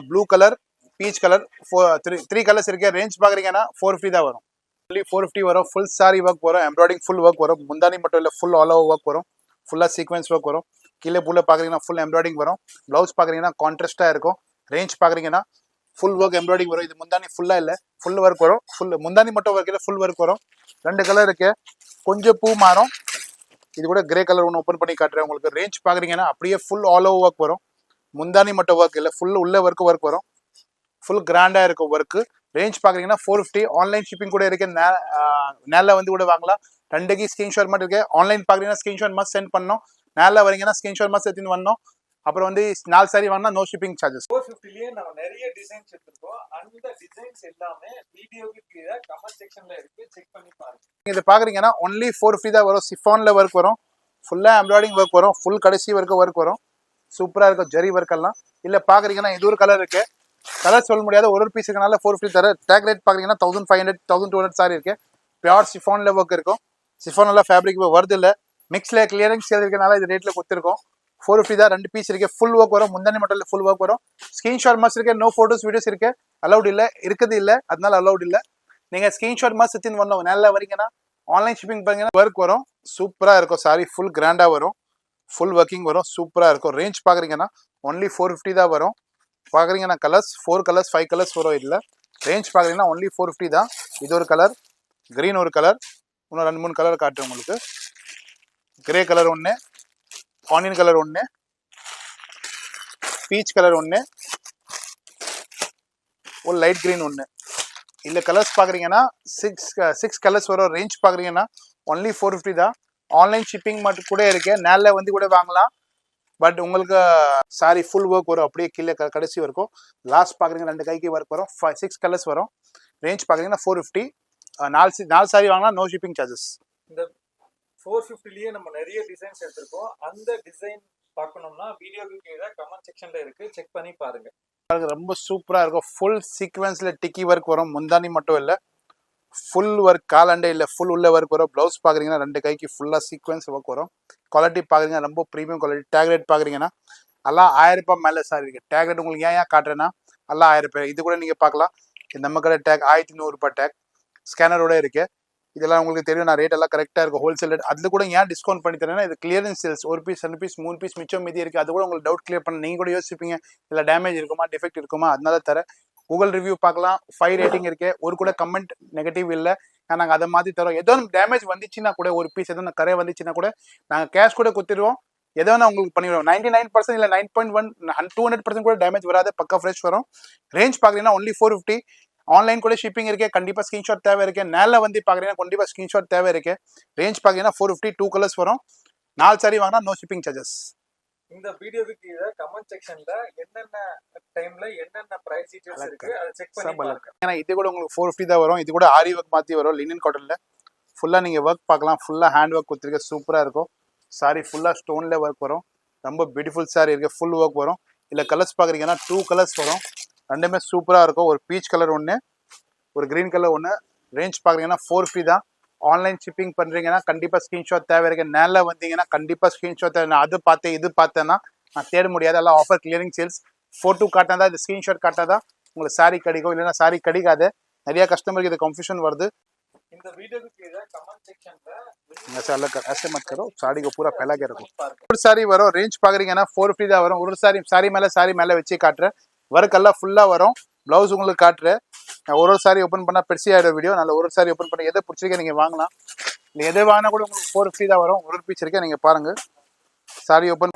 blue colour peach colour 3 colours இருக்கு ரேஞ்ச் பாக்குறீங்கன்னா 450 தான் வரும் ஒன்லி 450 வரும் ஃபுல் சாரி ஒர்க் வரும் எம்ப்ராய்டிங் ஃபுல் ஒர்க் வரும் முந்தானி மட்டும் இல்ல ஃபுல் ஆல் ஓவர் ஒர்க் வரும் ஃபுல்லா சீக்வென்ஸ் ஒர்க் வரும் கீழே பூல பாக்குறீங்கன்னா ஃபுல் எம்ப்ராய்டிங் வரும் பிளவுஸ் பாக்குறீங்கன்னா கான்ட்ராஸ்டா இருக்கும் ரேஞ்ச் பாக்குறீங்கன்னா ஃபுல் ஒர்க் எம்ப்ராய்டிங் வரும் இது முந்தானி ஃபுல்லா இல்ல ஃபுல் ஒர்க் வரும் ஃபுல் முந்தானி மட்டும் ஒர்க் இல்ல ஃபுல் ஒர்க் வரும் ரெண்டு கலர் இருக்கு கொஞ்சம் பூ மாறும் இது கூட கிரே கலர் ஒன்று ஓப்பன் பண்ணி காட்டுறேன் உங்களுக்கு ரேஞ்ச் பாக்குறீங்கன்னா அப்படியே ஃபுல் ஆல் ஓவர் ஒர்க் வரும் முந்தானி மட்டும் ஒர்க் இல்ல ஃபுல் உள்ள ஒர்க் வரும் ஃபுல் கிராண்டா இருக்கும் ஒர்க் ரேஞ்ச் பாக்குறீங்கன்னா 450 ஆன்லைன் ஷிப்பிங் கூட இருக்கு நேரில் வந்து கூட வாங்கலாம் ரெண்டுக்கு ஸ்கிரீன்ஷாட் மட்டும் இருக்கு ஆன்லைன் பாக்குறீங்கன்னா ஸ்கிரீன்ஷாட் மஸ்ட் சென்ட் பண்ணணும் நேரில் வரீங்கன்னா ஸ்கிரீன்ஷாட் மஸ்ட் எடுத்துன்னு வரணும் அப்புறம் வந்து 4 சாரி வாங்கினா நோ ஷிப்பிங் சார்ஜஸ் 450லயே நம்ம நிறைய டிசைன்ஸ் எடுத்துறோம் அந்த டிசைன்ஸ் எல்லாமே வீடியோக்கு கீழ கமெண்ட் செக்ஷன்ல இருக்கு செக் பண்ணி பாருங்க இது பாக்குறீங்கன்னா ஒன்லி 450 தான் வரும் சிஃபான்ல ஒர்க் வரும் ஃபுல்லா எம்ப்ராய்டிங் ஒர்க் வரும் ஃபுல் கடைசி வரைக்கும் ஒர்க் வரும் சூப்பரா இருக்கும் ஜரி ஒர்க் எல்லாம் இல்ல பாக்குறீங்கன்னா இது ஒரு கலர் இருக்கு கலர் சொல்ல முடியாது, ஒரு பீஸ் இருக்கனால 450 தர. டேக் ரேட் பாக்குறீங்கன்னா 1500 1200 சாரி இருக்கு. பியூர் சிஃபான்ல ஒர்க் இருக்கும். சிஃபான் நல்லா ஃபேப்ரிக் வருது இல்ல, மிக்ஸ்ல கிளியரிங் சேல் இருக்கனால இது ரேட்ல கொடுத்துருக்கோம். 450 தான், 2 பீஸ் இருக்கு. ஃபுல் ஒர்க் வரும், முந்தானி மட்டும் ஃபுல் ஒர்க் வரும். ஸ்கிரீன்ஷாட் மஸ்ட் இருக்கு, நோ போட்டோஸ் வீடியோஸ் இருக்கு, அலௌட் இல்ல, இருக்குது இல்ல, அதனால அலௌட் இல்ல. நீங்க ஸ்கிரீன்ஷாட் மஸ்ட் எடுத்து வரணும். நல்லா வரீங்கன்னா ஆன்லைன் ஷிப்பிங் பண்ணீங்கன்னா ஒர்க் வரும், சூப்பரா இருக்கும். சாரி ஃபுல் கிராண்டா வரும், ஃபுல் ஒர்க்கிங் வரும், சூப்பரா இருக்கும். ரேஞ்ச் பாக்குறீங்கன்னா ஒன்லி 450 தான் வரும். பாக்குறீங்கன்னா கலர்ஸ் 4 கலர்ஸ் 5 கலர்ஸ் வரும். இதுல ரேஞ்ச் பாக்குறீங்கன்னா ஒன்லி 450 தான். இது ஒரு கலர், கிரீன் ஒரு கலர், இன்னும் 2-3 கலர் காட்டுறேன் உங்களுக்கு. கிரே கலர் ஒன்று, ஆனியன் கலர் ஒன்று, பீச் கலர் ஒன்று, ஒரு லைட் கிரீன் ஒன்று. இல்ல கலர்ஸ் பாக்குறீங்கன்னா 6 கலர்ஸ் வரும். ரேஞ்ச் பாக்குறீங்கன்னா ஒன்லி 450 தான். ஆன்லைன் ஷிப்பிங் மட்டும் கூட இருக்கு, நேர்ல வந்து கூட வாங்கலாம். பட் உங்களுக்கு சாரி ஃபுல் ஒர்க் வரும், அப்படியே கீழே கடைசி வரைக்கும். லாஸ்ட் பாக்குறீங்க 2 கைக்கு ஒர்க் வரும். 6 கலர்ஸ் வரும். ரேஞ்ச் பாக்குறீங்கன்னா 450. 4 சாரி வாங்கினா நோ ஷிப்பிங் சார்ஜஸ். இந்த 450லயே நம்ம நிறைய டிசைன்ஸ் எடுத்திருக்கோம். அந்த டிசைன் பார்க்கணும்னா வீடியோக்கு கீழே கமெண்ட் செக்ஷன்ல இருக்கு, செக் பண்ணி பாருங்க. ரொம்ப சூப்பரா இருக்கும். ஃபுல் சீக்வன்ஸ்ல டிக்கி ஒர்க் வரும், முந்தானி மட்டும் இல்ல, ஃபுல் ஒர்க் காலண்டே இல்ல, ஃபுல் உள்ள ஒர்க் வரும். பிளவுஸ் பாக்குறீங்கன்னா 2 கைக்கு ஃபுல்லா சீக்வன்ஸ் ஒர்க் வரும். குவாலிட்டி பாக்குறீங்கன்னா ரொம்ப ப்ரீமியம் குவாலிட்டி. டேக் ரேட் பாக்குறீங்கன்னா எல்லாம் 1000 ரூபாய் மேல சாரி இருக்கு. டேக் ரேட் உங்களுக்கு ஏன் காட்டுறேன்னா எல்லாம் 1000 ரூபாய். இது கூட நீங்க பார்க்கலாம், நம்ம கடை டேக் 1100 ரூபாய் டேக் ஸ்கேனரோட இருக்கு. இதெல்லாம் உங்களுக்கு தெரியும், நான் ரேட் எல்லாம் கரெக்டா இருக்கும், ஹோல்சேல் ரேட். அதுல கூட ஏன் டிஸ்கவுண்ட் பண்ணி தரேன்னா இது clearance sales. 1 piece 2 piece 3 piece மிச்சம் மீதி இருக்கு. அது கூட உங்களுக்கு டவுட் கிளியர் பண்ண நீங்க கூட யோசிப்பீங்க, இல்ல டேமேஜ் இருக்குமா டிஃபெக்ட் இருக்குமா, அதனால தர. கூகுள் ரிவ்யூ பார்க்கலாம், 5 ரேட்டிங் இருக்கு, ஒரு கூட கமெண்ட் நெகட்டிவ் இல்ல. நாங்கள் அதை மாதிரி தரோம். ஏதோ டேமேஜ் வந்துச்சுன்னா கூட, ஒரு பீஸ் எதோ கரை வந்துச்சுன்னா கூட நாங்கள் கேஷ் கூட கொடுத்துருவோம். எதோ உங்களுக்கு பண்ணிடுவோம். 99% இல்லை 9.1 200% கூட டேமேஜ் வராது, பக்கா ஃப்ரெஷ் வரும். ரேஞ்ச் பார்க்குறீங்கன்னா ஒன்லி 450. ஆன்லைன் கூட ஷிப்பிங் இருக்கு, கண்டிப்பாக ஸ்கிரீன்ஷாட் தேவை இருக்கு. நேரில் வந்து பார்க்குறீங்கன்னா கண்டிப்பாக ஸ்கிரீன்ஷாட் தேவை இருக்கு. ரேஞ்ச் பார்க்குறீங்கன்னா 450, 2 கலர்ஸ் வரும். 4 சாரி வாங்கினா நோ ஷிப்பிங் சார்ஜஸ். இந்த வீடியோக்கு கீழே கமெண்ட் செக்ஷன்ல என்னென்ன டைம்ல என்னென்ன பிரைஸ் டீடைல்ஸ் இருக்கு அதை செக் பண்ணி பாருங்க. ஏன்னா இது கூட உங்களுக்கு 450 தான் வரும். இது கூட ஆரி ஒர்க் மாத்தி வரும், லினன் காட்டன்ல. ஃபுல்லா நீங்க ஒர்க் பார்க்கலாம், ஃபுல்லா ஹேண்ட் ஒர்க் கொடுத்துருக்க, சூப்பரா இருக்கும். சாரி ஃபுல்லா ஸ்டோன்ல ஒர்க் வரும், ரொம்ப பியூட்டிஃபுல் சாரி இருக்கு. ஃபுல் ஒர்க் வரும். இல்ல கலர்ஸ் பாக்குறீங்கன்னா 2 கலர்ஸ் வரும், ரெண்டுமே சூப்பரா இருக்கும். ஒரு பீச் கலர் ஒன்று, ஒரு கிரீன் கலர் ஒன்று. ரேஞ்ச் பாக்குறீங்கன்னா 450 தான். ஆன்லைன் ஷிப்பிங் பண்றீங்கன்னா கண்டிப்பா ஸ்கிரீன்ஷாட் தேவை இருக்கு. நேரில் வந்தீங்கன்னா கண்டிப்பா ஸ்கிரீன்ஷாட் தேவை. நான் அது பார்த்தேன் இது பார்த்தேன்னா நான் தேட முடியாது, எல்லாம் ஆஃபர் கிளியரிங் சேல்ஸ். ஃபோட்டோ காட்டினா இது ஸ்கிரீன்ஷாட் காட்டாதான் உங்களுக்கு சாரி கிடைக்கும், இல்லைன்னா சாரி கிடைக்காது. நிறைய கஸ்டமருக்கு இது கன்ஃபியூஷன் வருது. இந்த வீடியோக்கு கீழே கமெண்ட் செக்ஷன்ல ऐसे मत करो, साड़ी को पूरा फैला के रखो. ஒரு சாரி வரும், ரேஞ்ச் பாக்குறீங்கன்னா 450 தான் வரும். ஒரு சாரி மேல வச்சு காட்டுறேன், ஒர்க் எல்லாம் ஃபுல்லா வரும். பிளவுஸ் உங்களுக்கு காட்டுறேன். ஒரு சாரி ஓப்பன் பண்ணா பெருசி ஆயிடும் வீடியோ. நல்ல ஒரு சாரி ஓப்பன் பண்ணி எதை பிடிச்சிருக்க நீங்க வாங்கலாம். நீங்க எதை வாங்கினா கூட உங்களுக்கு 450 தான் வரும். ஒரு பீஸ் இருக்கே, நீங்க பாருங்க. சாரி ஓப்பன்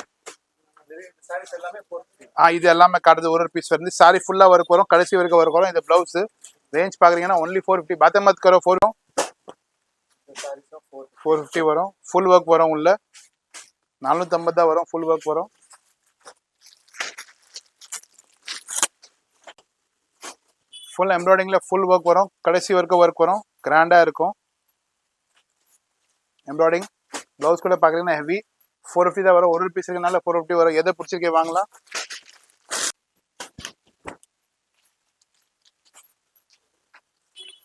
சாரீஸ் எல்லாமே இது எல்லாமே காட்டுது. ஒரு பீஸ் வந்து சாரி ஃபுல்லா ஒர்க் வரும், கடைசி வரைக்கும் ஒர்க் வரும். இந்த பிளவுஸ் ரேஞ்ச் பாக்குறீங்கன்னா ஒன்லி 450. பாத்தே மத் கரோ 450 வரும். ஃபுல் ஒர்க் வரும், உள்ள 450 தான் வரும். ஃபுல் ஒர்க் வரும். ஃபுல் எம்ப்ராய்டிங்ல ஃபுல் ஒர்க் வரும், கடைசி வரைக்கும் ஒர்க் வரும். கிராண்டா இருக்கும் எம்ப்ராய்டிங். பிளவுஸ் கூட பாக்குறீங்கன்னா ஹெவி 450 தான் வரும். ஒரு பீஸ் இருக்கனால 450 வரும். எதை பிடிச்சிருக்கே வாங்கலாம்.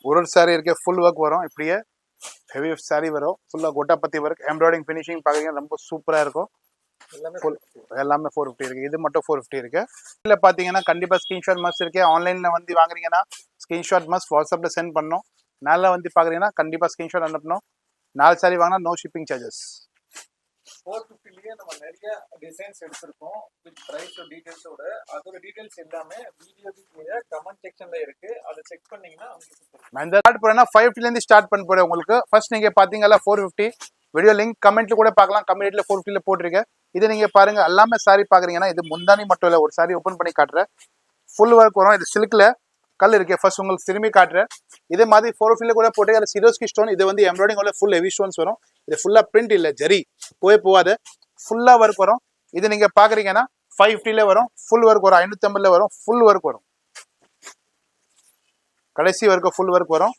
ஒரு சாரி இருக்கு, ஃபுல் ஒர்க் வரும். இப்படியே ஹெவி சாரி வரும், ஃபுல்லா கோட்டா பத்தி ஒர்க், எம்ப்ராய்டிங் ஃபினிஷிங் பாக்குறீங்கன்னா ரொம்ப சூப்பரா இருக்கும். எல்லாமே 450 இருக்கு. இது மட்டும் 450 இருக்கு. இல்ல பாத்தீங்கன்னா கண்டிப்பா ஸ்கிரீன்ஷாட் மஸ்ட் இருக்கு. ஆன்லைன்ல வந்து வாங்குறீங்கன்னா ஸ்கிரீன்ஷாட் மஸ்ட் வாட்ஸ்அப்ல சென்ட் பண்ணணும். நேரில் வந்து பாக்குறீங்கன்னா கண்டிப்பா ஸ்கிரீன்ஷாட் அனுப்பணும். 4 சாரி வாங்கினா நோ ஷிப்பிங் சார்ஜஸ். 450லயே நம்ம நிறைய டிசைன்ஸ் எடுத்திருக்கோம் வித் பிரைஸ் டீடைல்ஸோட. அதோட டீடைல்ஸ் எல்லாமே வீடியோக்கு கீழே கமெண்ட் செக்ஷன்ல இருக்கு, அதை செக் பண்ணீங்கன்னா நான் இந்த ஸ்டார்ட் பண்ணேன்னா 550ல இருந்து ஸ்டார்ட் பண்ண போறேன் உங்களுக்கு. ஃபர்ஸ்ட் நீங்க பாத்தீங்கல்ல 450 வீடியோ லிங்க் கமெண்ட்ல கூட பார்க்கலாம். கமெண்ட்ல 450ல போட்டிருக்கேன். இது நீங்க பாருங்க. எல்லாமே சாரி பாக்குறீங்கன்னா இது முந்தானி மட்டும் இல்ல. ஒரு சாரி ஓபன் பண்ணி காட்டுறேன், ஃபுல் ஒர்க் வரும். இது சில்க்ல கல் இருக்கு. ஃபர்ஸ்ட் உங்களுக்கு திரும்பி காட்டுறேன். இதே மாதிரி 450ல கூட போட்டு அது சிரோஸ்கி ஸ்டோன். இது வந்து எம்ப்ராய்டிங் உள்ள ஃபுல் ஹெவி ஸ்டோன்ஸ் வரும். இது ஃபுல்லா பிரிண்ட் இல்ல, ஜரி போவாது, ஃபுல்லா ஒர்க் வரும். இது நீங்க பாக்குறீங்கன்னா 550ல வரும். ஃபுல் ஒர்க் வரும். 550ல வரும். ஃபுல் ஒர்க் வரும், கடைசி வரைக்கும் ஃபுல் ஒர்க் வரும்.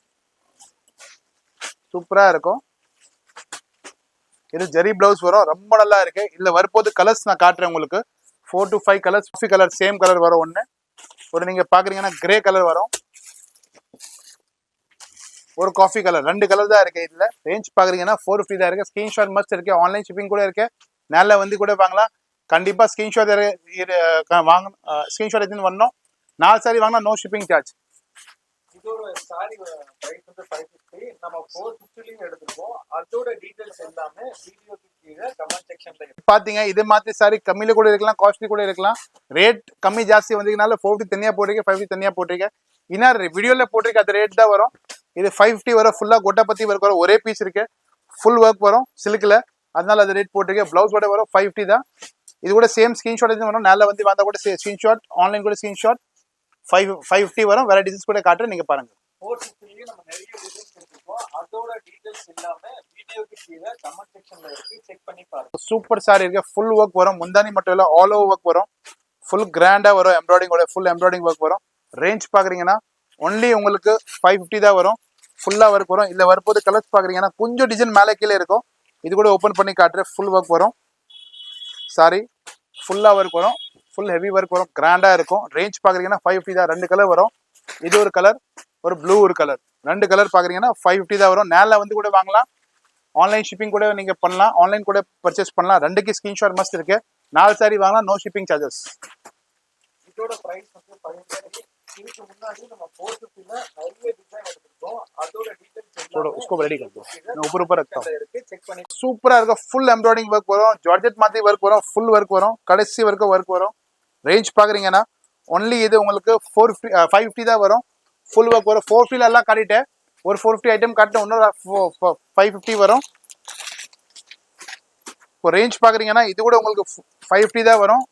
சூப்பரா இருக்கும். இது ஜெரி பிளவுஸ் வரும், ரொம்ப நல்லா இருக்கு. இல்ல வரப்போது கலர்ஸ் நான் காட்டுறேன் உங்களுக்கு. 4 to 5 colours, colour same colour வரும். ஒன்று ஒரு நீங்க பாக்குறீங்கன்னா கிரே கலர் வரும், ஒரு காஃபி கலர், 2 கலர் தான் இருக்கு. இதுல ரேஞ்ச் பாக்குறீங்கன்னா 450 தான் இருக்கு. ஸ்கிரீன்ஷாட் மஸ்ட் இருக்கு, ஆன்லைன் ஷிப்பிங் கூட இருக்கு, நேரில் வந்து கூட வாங்கலாம். கண்டிப்பா ஸ்கிரீன்ஷாட் வாங்க, ஸ்கிரீன்ஷாட் எடுத்துன்னு வரணும். 4 சாரி வாங்கினா நோ ஷிப்பிங் சார்ஜ். இதோட சாரி பிரைஸ் வந்து 550, நம்ம 450லயும் எடுத்துருக்கோம். அதோட டீடைல்ஸ் எல்லாமே வீடியோக்கு கீழே கமெண்ட் செக்ஷன்ல இருக்கு. பாத்தீங்க இது மாதிரி சாரி கம்மியில கூட இருக்கலாம், காஸ்ட்லி கூட இருக்கலாம். ரேட் கம்மி ஜாஸ்தி வந்ததுனால 450 தனியா போட்டிருக்கேன், 550 தனியா போட்டிருக்கேன். இன்னும் வீடியோல போட்டிருக்க அந்த ரேட் தான் வரும். இது 550 வரும், ஃபுல்லா கோட்டாபத்தி ஒர்க் வரும், ஒரே பீஸ் இருக்கு, ஃபுல் ஒர்க் வரும் சில்க்ல, அதனால அது ரேட் போட்டிருக்கேன். பிளவுஸோட வரும் 550 தான். இது கூட சேம் ஸ்கிரீன்ஷாட் எடுத்து வரும், நேரில் வந்து வந்தா கூட ஸ்கிரீன்ஷாட், ஆன்லைன் கூட ஸ்கிரீன்ஷாட். 550 வரும். வேற டிசைன்ஸ் கூட காட்டுறேன், நீங்க பாருங்க. 450லயும் நம்ம நிறைய டிசைன்ஸ் எடுத்துருக்கோம். அதோட டீடைல்ஸ் எல்லாமே வீடியோக்கு கீழே கமெண்ட் செக்ஷன்ல இருக்கு, செக் பண்ணி பாருங்க. சூப்பர் சாரி இருக்கு, ஃபுல் ஒர்க் வரும், முந்தானி மட்டும் இல்ல ஆல் ஓவர் ஒர்க் வரும், ஃபுல் கிராண்டா வரும், எம்ப்ராய்டிங்கோட ஃபுல் எம்ப்ராய்டிங் ஒர்க் வரும். ரேஞ்ச் பாக்குறீங்கன்னா ஒன்லி உங்களுக்கு 550 தான் வரும், ஃபுல்லா ஒர்க் வரும். இல்ல வரப்போது கலர்ஸ் பாக்குறீங்கன்னா கொஞ்சம் டிசைன் மேலே கீழே இருக்கும், இது கூட ஓப்பன் பண்ணி காட்டுறேன். ஃபுல் ஒர்க் வரும், சாரி ஃபுல்லா ஒர்க் வரும், ஃபுல் ஹெவி ஒர்க் வரும், கிராண்டா இருக்கும். ரேஞ்ச் பாக்குறீங்கன்னா 550 தான். 2 கலர் வரும், இது ஒரு கலர், ஒரு ப்ளூ ஒரு கலர், 2 கலர் பாக்குறீங்கன்னா 550 தான் வரும். நேரில் வந்து கூட வாங்கலாம், ஆன்லைன் ஷிப்பிங் கூட நீங்க பண்ணலாம், ஆன்லைன் கூட பர்ச்சேஸ் பண்ணலாம். 2க்கு ஸ்கிரீன்ஷாட் மஸ்ட் இருக்கு. 4 சாரி வாங்கலாம், நோ ஷிப்பிங் சார்ஜஸ். இதோட பிரைஸ் வந்து 550. இதுக்கு முன்னாடி நம்ம 450ல நிறைய டிசைன் எடுத்துருக்கோம். அதோட டீடைல்ஸ் उसको रेडी कर दो, मैं ऊपर ऊपर रखता हूँ. இருக்கு, செக் பண்ணி. சூப்பரா இருக்கும், ஃபுல் எம்ப்ராய்டிங் ஒர்க் வரும், ஜார்ஜெட் மாதிரி ஒர்க் வரும், ஃபுல் ஒர்க் வரும், கடைசி வரைக்கும் ஒர்க் வரும். ரேஞ்ச் பாக்குறீங்கன்னா ஒன்லி இது உங்களுக்கு 550 தான் வரும், ஃபுல் ஒர்க் வரும். 450 எல்லாம் காட்டிட்டேன், ஒரு 450 ஐட்டம் காட்டிட்டேன், இன்னொரு 550 வரும். இப்போ ரேஞ்ச் பாக்குறீங்கன்னா இது கூட உங்களுக்கு 550 தான் வரும்.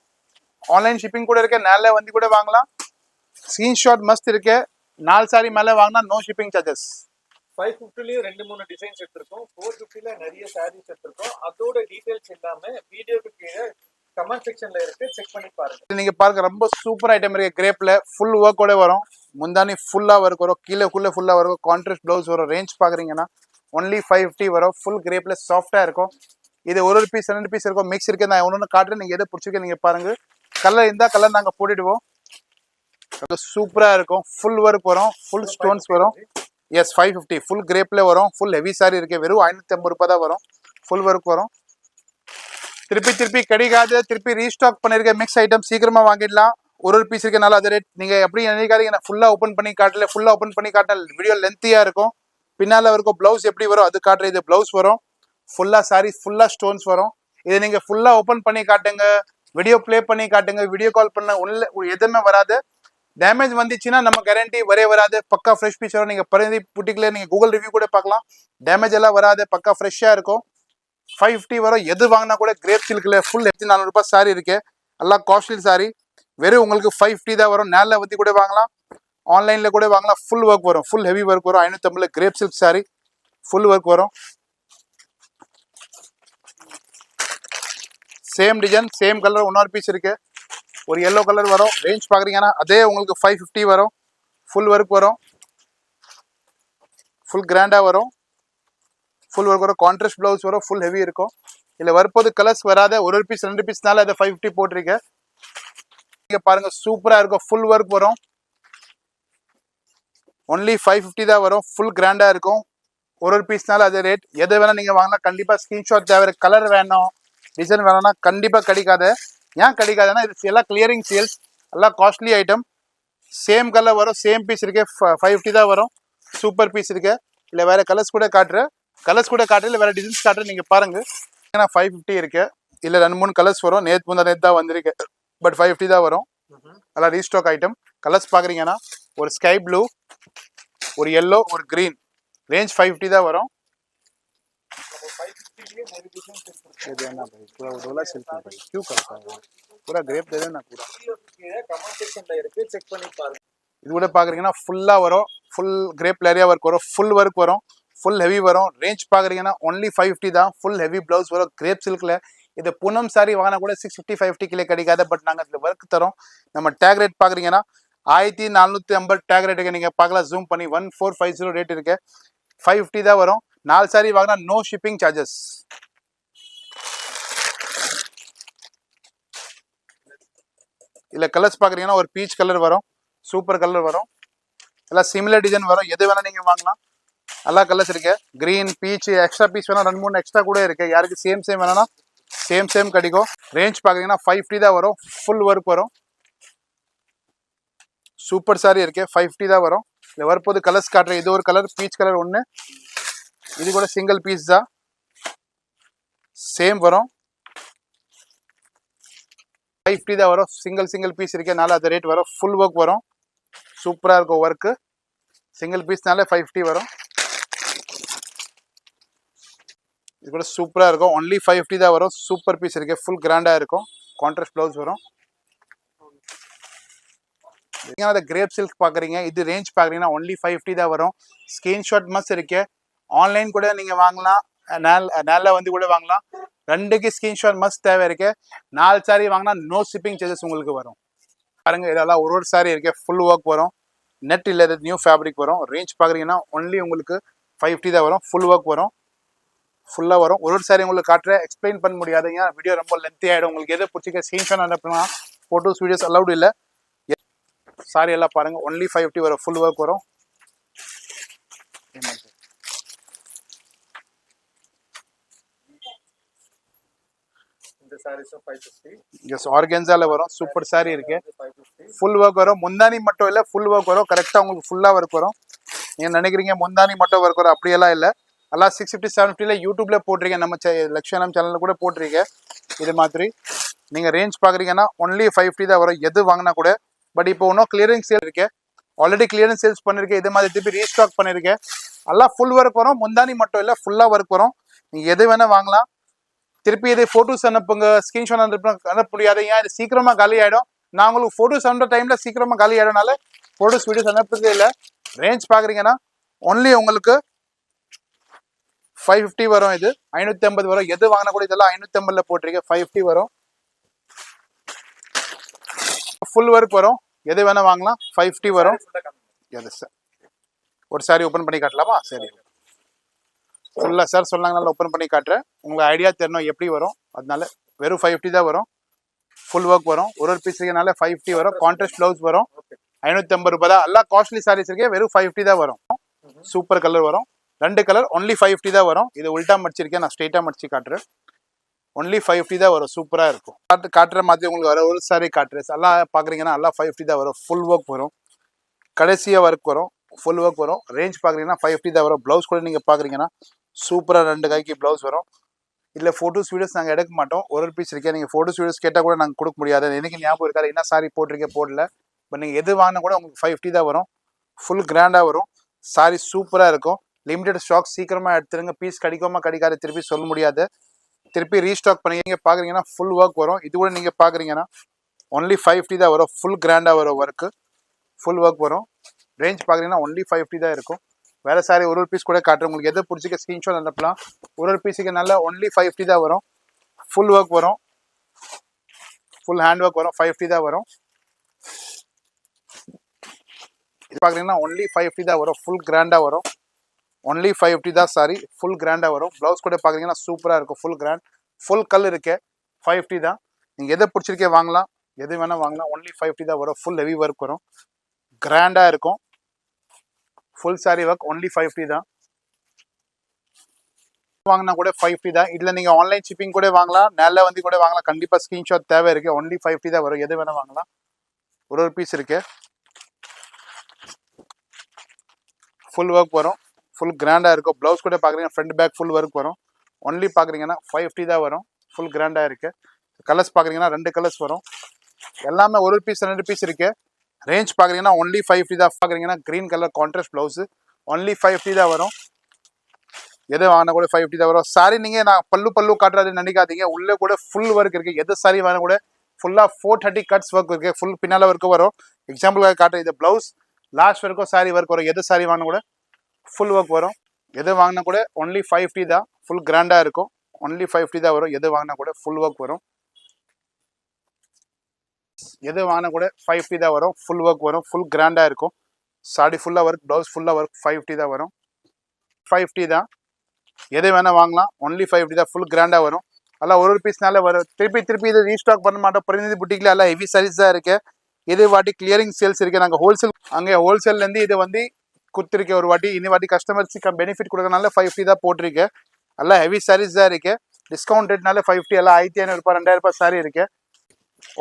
ஆன்லைன் ஷிப்பிங் கூட இருக்கு, நேரில் வந்து கூட வாங்கலாம். ஸ்கிரீன்ஷாட் மஸ்ட் இருக்கு. 4 சாரி மேலே வாங்கினா நோ ஷிப்பிங் சார்ஜஸ். 550லயும் 2-3 டிசைன்ஸ் எடுத்திருக்கோம். 450ல நிறைய சாரீஸ் எடுத்திருக்கோம். அதோட டீடைல்ஸ் எல்லாமே வீடியோக்கு கீழே கமெண்ட் செக்ஷன்ல இருக்கு, செக் பண்ணி பாருங்க. நீங்க பாருங்க, ரொம்ப சூப்பர் ஐட்டம் இருக்கு. கிரேப்ல ஃபுல் ஒர்க்கோட வரும், முந்தானி ஃபுல்லா ஒர்க் வரும், கீழே ஃபுல்லா வரும், கான்ட்ராஸ்ட் பிளவுஸ் வரும். ரேஞ்ச் பாக்குறீங்கன்னா ஒன்லி 550 வரும். ஃபுல் கிரேப்ல சாஃப்டா இருக்கும். இது ஒரு பீஸ் 2 பீஸ் இருக்கும், மிக்ஸ் இருக்கு. நான் ஒன்று காட்டுறேன், நீங்க எதை பிடிச்சிருக்க நீங்க பாருங்க. கலர் இந்த கலர் நாங்க போட்டுடுவோம், சூப்பரா இருக்கும். ஃபுல் ஒர்க் வரும், ஃபுல் ஸ்டோன்ஸ் வரும். எஸ் 550 ஃபுல் கிரேப்ல வரும். ஃபுல் ஹெவி சாரி இருக்கு, வெறும் 550 ரூபாய் தான் வரும். ஃபுல் ஒர்க் வரும். திருப்பி கிடைக்காது, திருப்பி ரீஸ்டாக் பண்ணிருக்க மிக்ஸ் ஐட்டம் சீக்கிரமா வாங்கிடலாம். ஒரு பீஸ் இருக்கனால அது ரேட். நீங்க எப்படி நினைக்காதீங்க, நான் ஃபுல்லா ஓப்பன் பண்ணி காட்டல, ஃபுல்லா ஓப்பன் பண்ணி காட்டல, வீடியோ லென்த்தியா இருக்கும். பின்னால இருக்கும் பிளவுஸ் எப்படி வரும் அது காட்டுற. இது பிளவுஸ் வரும், ஃபுல்லா சாரி ஃபுல்லா ஸ்டோன்ஸ் வரும். இதை நீங்க ஃபுல்லா ஓப்பன் பண்ணி காட்டுங்க, வீடியோ பிளே பண்ணி காட்டுங்க, வீடியோ கால் பண்ண உள்ள எதுவுமே வராது. டேமேஜ் வந்துச்சுன்னா நம்ம கேரண்டி வராது, பக்கா ஃப்ரெஷ் பீஸ் வரும். நீங்க பரந்தி புட்டிக்ல நீங்க கூகுள் ரிவ்யூ கூட பார்க்கலாம், டேமேஜ் எல்லாம் வராது, பக்கா ஃப்ரெஷ்ஷா இருக்கும். 550 வரும். எது வாங்கினா கூட கிரேப் சில்க்ல ஃபுல் 400 ரூபாய் சாரி இருக்கு, எல்லாம் காஸ்ட்லி சாரி. வெறும் உங்களுக்கு 550 தான் வரும். நேரில் வந்து கூட வாங்கலாம், ஆன்லைன்ல கூட வாங்கலாம். ஃபுல் ஒர்க் வரும், ஃபுல் ஹெவி ஒர்க் வரும். 550 grape silk sorry, full work வரும். சேம் டிசைன், சேம் கலர், இன்னொரு பீஸ் இருக்கு, ஒரு எல்லோ கலர் வரும். ரேஞ்ச் பாக்குறீங்கன்னா அதே உங்களுக்கு 550 வரும். ஃபுல் ஒர்க் வரும், ஃபுல் கிராண்டா வரும், ஃபுல் ஒர்க் வரும், கான்ட்ராஸ்ட் பிளவுஸ் வரும், ஃபுல் ஹெவி இருக்கும். இல்ல வரப்போது கலர்ஸ் வராத, ஒரு பீஸ் 2 பீஸ்னால அதை 550 போட்டிருக்கேன். நீங்க பாருங்க, சூப்பரா இருக்கும். ஃபுல் ஒர்க் வரும், ஒன்லி 550 தான் வரும். ஃபுல் கிராண்டா இருக்கும். ஒரு பீஸ்னால அது ரேட். எதை வேணா நீங்க வாங்கலாம். கண்டிப்பா ஸ்கிரீன்ஷாட் தேவை. கலர் வேணும், டிசைன் வேணும்னா கண்டிப்பா கிடைக்காது. ஏன் கிடைக்காதுன்னா இது எல்லாம் கிளியரிங் சேல்ஸ், எல்லாம் காஸ்ட்லி ஐட்டம். சேம் கலர் வரும், சேம் பீஸ் இருக்கு, 550 தான் வரும். சூப்பர் பீஸ் இருக்கு. இல்லை வேற கலர்ஸ் கூட காட்டுறேன், இல்லை வேற டிசைன்ஸ் காட்டுறேன், நீங்க பாருங்க. ஏன்னா 550 இருக்கு, இல்லை 2-3 கலர்ஸ் வரும். நேற்று தான் வந்திருக்கு, பட் 550 தான் வரும். எல்லாம் ரீஸ்டாக் ஐட்டம். கலர்ஸ் பாக்குறீங்கன்னா ஒரு ஸ்கை ப்ளூ, ஒரு எல்லோ, ஒரு கிரீன். ரேஞ்ச் 550 தான் வரும். ये देना भाई, पूरा डोला सिल्क है भाई, क्यों करता है पूरा ग्रेप दे देना पूरा. கமெண்ட் செக்ஷன்ல இருக்கு, செக் பண்ணி பாருங்க. இது கூட பாக்குறீங்கன்னா ஃபுல்லா வரும், ஃபுல் கிரேப் ஏரியா ஒர்க் வரும், ஃபுல் ஒர்க் வரும், ஃபுல் ஹெவி வரும். ரேஞ்ச் பாக்குறீங்கன்னா ஒன்லி 550 தான். ஃபுல் ஹெவி பிளவுஸ் வரும், கிரேப் சில்க்ல. இது பூனம் சாரி வாங்கினா கூட 650 550 கிலோ கிடைக்காது, பட் நாங்கள் இதில் ஒர்க் தரோம். நம்ம டேக் ரேட் பாக்குறீங்கன்னா 1450 டேக் ரேட்டுக்கு நீங்க பார்க்கலாம். ஜூம் பண்ணி 1450 ரேட் இருக்கு. 550 தான் வரும். 4 சாரி வாங்கினா நோ ஷிப்பிங் சார்ஜஸ். இல்ல கலர்ஸ் பாக்குறீங்கன்னா ஒரு பீச் கலர் வரும், சூப்பர் கலர் வரும். எல்லாம் சிமிலர் டிசைன் வரும். எது வேணா நீங்க வாங்கலாம். எல்லா கலர்ஸ் இருக்கு. கிரீன், பீச், எக்ஸ்ட்ரா பீஸ் வேணா 2-3 எக்ஸ்ட்ரா கூட இருக்கு. யாருக்கு சேம் வேணும்னா சேம் கிடைக்கும். ரேஞ்ச் பாக்குறீங்கன்னா 550 தான் வரும். ஃபுல் ஒர்க் வரும். சூப்பர் சாரி இருக்கு. 550 தான் வரும். இது வரப்போது கலர்ஸ் காட்டுறேன். இது ஒரு கலர், பீச் கலர் ஒன்று. இது கூட சிங்கிள் பீஸ் தான், சேம் வரும். 550 தான் வரும். சிங்கிள் பீஸ் இருக்கனால அது ரேட் வரும். ஃபுல் ஒர்க் வரும். சூப்பரா இருக்கும் ஒர்க்கு. சிங்கிள் பீஸ்னால 550 வரும். இது கூட சூப்பரா இருக்கும். ஒன்லி 550 தான் வரும். சூப்பர் பீஸ் இருக்கு. ஃபுல் கிராண்டா இருக்கும். கான்ட்ராஸ்ட் பிளவுஸ் வரும். நீங்க கிரேப் சில்க் பாக்குறீங்க. இது ரேஞ்ச் பாக்குறீங்கன்னா ஒன்லி 550 தான் வரும். ஸ்கிரீன்ஷாட் மஸ்ட் இருக்கு. ஆன்லைன் கூட நீங்க வாங்கலாம். நேரில் வந்து கூட வாங்கலாம். ரெண்டுக்கு ஸ்கிரீன்ஷாட் மஸ்ட் தேவை இருக்கு. 4 சாரி வாங்கினா நோ ஷிப்பிங் சார்ஜஸ் உங்களுக்கு வரும். பாருங்க, இதெல்லாம் ஒரு சாரி இருக்கு. ஃபுல் ஒர்க் வரும். நெட் இல்லாத நியூ ஃபேப்ரிக் வரும். ரேஞ்ச் பாக்குறீங்கன்னா ஒன்லி உங்களுக்கு 550 தான் வரும். ஃபுல் ஒர்க் வரும். ஃபுல்லா வரும். ஒரு சாரி உங்களுக்கு காட்டுறேன். எக்ஸ்பிளைன் பண்ண முடியாதுங்க. வீடியோ ரொம்ப லென்த்தி ஆயிடும். உங்களுக்கு எது பிடிச்சிக்க ஸ்கிரீன்ஷாட் அனுப்புனா போட்டோஸ் வீடியோஸ் அலௌட் இல்லை. சாரி எல்லாம் பாருங்க. ஒன்லி 550 வரும். ஃபுல் ஒர்க் வரும். இந்த சாரீஸும் 550. எஸ், ஆர்கன்ஸால வரும். சூப்பர் சாரி இருக்கு. 550. ஃபுல் ஒர்க் வரும். முந்தானி மட்டும் இல்லை, ஃபுல் ஒர்க் வரும். கரெக்டாக உங்களுக்கு ஃபுல்லாக ஒர்க் வரும். நீங்கள் நினைக்கிறீங்க முந்தானி மட்டும் ஒர்க் வரும், அப்படியெல்லாம் இல்லை. எல்லாம் 650 750 யூடியூப்ல போட்டிருக்கீங்க. நம்ம லக்ஷணம் சேனலில் கூட போட்டிருக்கீங்க. இது மாதிரி நீங்கள் ரேஞ்ச் பார்க்குறீங்கன்னா ஒன்லி 550 தான் வரும். எது வாங்கினா கூட. பட் இப்போ இன்னும் கிளியரிங் சேல் இருக்கு. ஆல்ரெடி கிளியரன்ஸ் சேல்ஸ் பண்ணிருக்கேன். இது மாதிரி திருப்பி ரீஸ்டாக் பண்ணிருக்கேன். எல்லாம் ஃபுல் ஒர்க் வரும். முந்தானி மட்டும் இல்லை, ஃபுல்லாக ஒர்க் வரும். நீங்கள் எது வேணால் வாங்கலாம். திருப்பி இது ஃபோட்டோஸ் அனுப்புங்க. ஸ்கிரீன்ஷாட் அனுப்ப முடியாது. ஏன் இது சீக்கிரமாக காலி ஆகிடும். நான் உங்களுக்கு ஃபோட்டோஸ் அனுப்புற டைமில் சீக்கிரமாக காலி ஆகிடும்னால ஃபோட்டோஸ் வீடியோஸ் அனுப்புறதே இல்லை. ரேஞ்ச் பார்க்குறீங்கன்னா ஒன்லி உங்களுக்கு 550 வரும். இது 550 வரும். எது வாங்கினா கூட இதெல்லாம் 550 போட்டிருக்கேன். 550 வரும். ஃபுல் ஒர்க் வரும். எது வேணா வாங்கலாம். 550 வரும். எது சார் ஒரு சாரி ஓப்பன் பண்ணி காட்டலாமா? சரி, ஃபுல்லாக சார் சொன்னாங்கனால ஓப்பன் பண்ணி காட்டுறேன். உங்களுக்கு ஐடியா தெரியணும் எப்படி வரும். அதனால வெறும் 550 தான் வரும். ஃபுல் ஒர்க் வரும். ஒரு பீஸ் இருக்கனால 550 வரும். கான்ட்ராஸ்ட் பிளவுஸ் வரும். 550 ரூபாய் தான். எல்லாம் காஸ்ட்லி சாரீஸ் இருக்கே. வெறும் 550 தான் வரும். சூப்பர் கலர் வரும். 2 கலர் ஒன்லி 550 தான் வரும். இது உல்ட்டா மடிச்சிருக்கேன். நான் ஸ்ட்ரெயிட்டாக மடிச்சு காட்டுறேன். ஒன்லி 550 தான் வரும். சூப்பராக இருக்கும். காட்டுற மாதிரி உங்களுக்கு வர ஒரு சாரி காட்டுறேன். எல்லாம் பார்க்குறீங்கன்னா எல்லாம் 550 தான் வரும். ஃபுல் ஒர்க் வரும். கடைசியாக ஒர்க் வரும். ஃபுல் ஒர்க் வரும். ரேஞ்ச் பார்க்குறீங்கன்னா 550 தான் வரும். ப்ளவுஸ் கூட நீங்கள் பார்க்குறீங்கன்னா சூப்பராக 2 கைக்கு ப்ளவுஸ் வரும். இதில் ஃபோட்டோஸ் வீடியோஸ் நாங்கள் எடுக்க மாட்டோம். ஒரு பீஸ் இருக்கேன். நீங்கள் ஃபோட்டோஸ் வீடியோஸ் கேட்டால் கூட நாங்கள் கொடுக்க முடியாது. எனக்கு ஞாபகம் இருக்காது என்ன சாரி போட்டிருக்கேன் போடல. பட் நீங்கள் எது வாங்கினா கூட உங்களுக்கு 550 தான் வரும். ஃபுல் கிராண்டாக வரும். சாரி சூப்பராக இருக்கும். Limited stock. சீக்கிரமாக எடுத்துருங்க. பீஸ் கிடைக்காது திருப்பி சொல்ல முடியாது. திருப்பி ரீஸ்டாக் பண்ணி பார்க்குறீங்கன்னா ஃபுல் ஒர்க் வரும். இது கூட நீங்கள் பார்க்குறீங்கன்னா ஒன்லி 550 தான் வரும். ஃபுல் கிராண்டாக வரும் ஒர்க்கு. ஃபுல் ஒர்க் வரும். ரேஞ்ச் பார்க்குறீங்கன்னா ஒன்லி 550 தான் இருக்கும். வேறு சாரி ஒரு பீஸ் கூட காட்டுறேன். உங்களுக்கு எது பிடிச்சிக்க ஸ்க்ரீன்ஷாட் அனுப்பலாம். ஒரு பீஸுக்கு நல்லா ஒன்லி 550 தான் வரும். ஃபுல் ஒர்க் வரும். ஃபுல் ஹேண்ட் ஒர்க் வரும். 550 தான் வரும். இது பார்க்குறீங்கன்னா ஒன்லி 550 தான் வரும். ஃபுல் கிராண்டாக வரும். ஒன்லி 550 தான் சாரி. ஃபுல் கிராண்டாக வரும். ப்ளவுஸ் கூட பார்க்குறீங்கன்னா சூப்பராக இருக்கும். Full grand. ஃபுல் கல் இருக்கு. 550 தான். நீங்கள் எதை பிடிச்சிருக்கே வாங்கலாம். எது வேணால் வாங்கலாம். ஒன்லி 550 தான் வரும். ஃபுல் ஹெவி ஒர்க் வரும். கிராண்டாக இருக்கும். Full sorry work. ஒன்லி 550 தான். வாங்கினா கூட 550 தான். இதில் நீங்கள் ஆன்லைன் ஷிப்பிங் கூட வாங்கலாம். நேரில் வந்து கூட வாங்கலாம். கண்டிப்பாக ஸ்க்ரீன்ஷாட் தேவை இருக்குது. ஒன்லி 550 தான் வரும். எது வேணால் வாங்கலாம். ஒரு பீஸ் இருக்கு. ஃபுல் ஒர்க் வரும். ஃபுல் கிராண்டாக இருக்கும். ப்ளவுஸ் கூட பார்க்குறீங்கன்னா ஃப்ரண்ட் பேக் ஃபுல் ஒர்க் வரும். ஒன்லி பார்க்குறீங்கன்னா 550 தான் வரும். ஃபுல் கிராண்டாக இருக்குது. கலர்ஸ் பார்க்குறீங்கன்னா 2 கலர்ஸ் வரும். எல்லாமே ஒரு பீஸ் 2 பீஸ் இருக்குது. ரேஞ்ச் பார்க்குறீங்கன்னா ஒன்லி 550 தான். பார்க்குறீங்கன்னா green colour contrast blouse only 550 தான் வரும். எது வாங்கினா கூட 550 தான் வரும். சாரி நீங்கள் நான் பல்லு காட்டுறதுன்னு நினைக்காதீங்க. உள்ளே கூட ஃபுல் ஒர்க் இருக்குது. எது சாரி வாங்கினா கூட ஃபுல்லாக 430 கட்ஸ் ஒர்க் இருக்குது. ஃபுல் பின்னால் ஒர்க்கு வரும். எக்ஸாம்பிளுக்காக காட்டுறேன். இது ப்ளவுஸ் லாஸ்ட் வரைக்கும் சாரி ஒர்க் வரும். எது சாரி வாங்கினா கூட ஃபுல் ஒர்க் வரும். எது வாங்கினா கூட ஒன்லி 550 தான். ஃபுல் கிராண்டாக இருக்கும். ஒன்லி 550 தான் வரும். எது வாங்கினா கூட ஃபுல் ஒர்க் வரும். எது வாங்கினா கூட 550 தான் வரும். ஃபுல் ஒர்க் வரும். ஃபுல் கிராண்டாக இருக்கும். சாரி ஃபுல்லாக ஒர்க். ப்ளவுஸ் ஃபுல்லாக ஒர்க். 550 தான் வரும். 550 தான். எது வேணால் வாங்கலாம். ஒன்லி 550 தான். ஃபுல் கிராண்டாக வரும். எல்லாம் ஒரு பீஸ்னால வரும். திருப்பி இது ரீஸ்டாக் பண்ண மாட்டோம். பிரதிநிதி புட்டிக்கில் எல்லாம் ஹெவி சாரீஸ் தான் இருக்குது. இது வாட்டி கிளியரிங் சேல்ஸ் இருக்கு. நாங்கள் ஹோல்சேல் அங்கே ஹோல்சேல்லேருந்து இது வந்து கொடுத்துருக்கேன் ஒரு வாட்டி. இந்த வாட்டி கஸ்டமர்ஸுக்கு பெனிஃபிட் கொடுக்கறனால 550 தான் போட்டிருக்கேன். எல்லாம் ஹெவி சாரீஸ் தான் இருக்கு. டிஸ்கவுண்ட் ரேட்னால 550, எல்லாம் 1500 ரூபாய் 2000 ரூபாய் சாரி இருக்கு.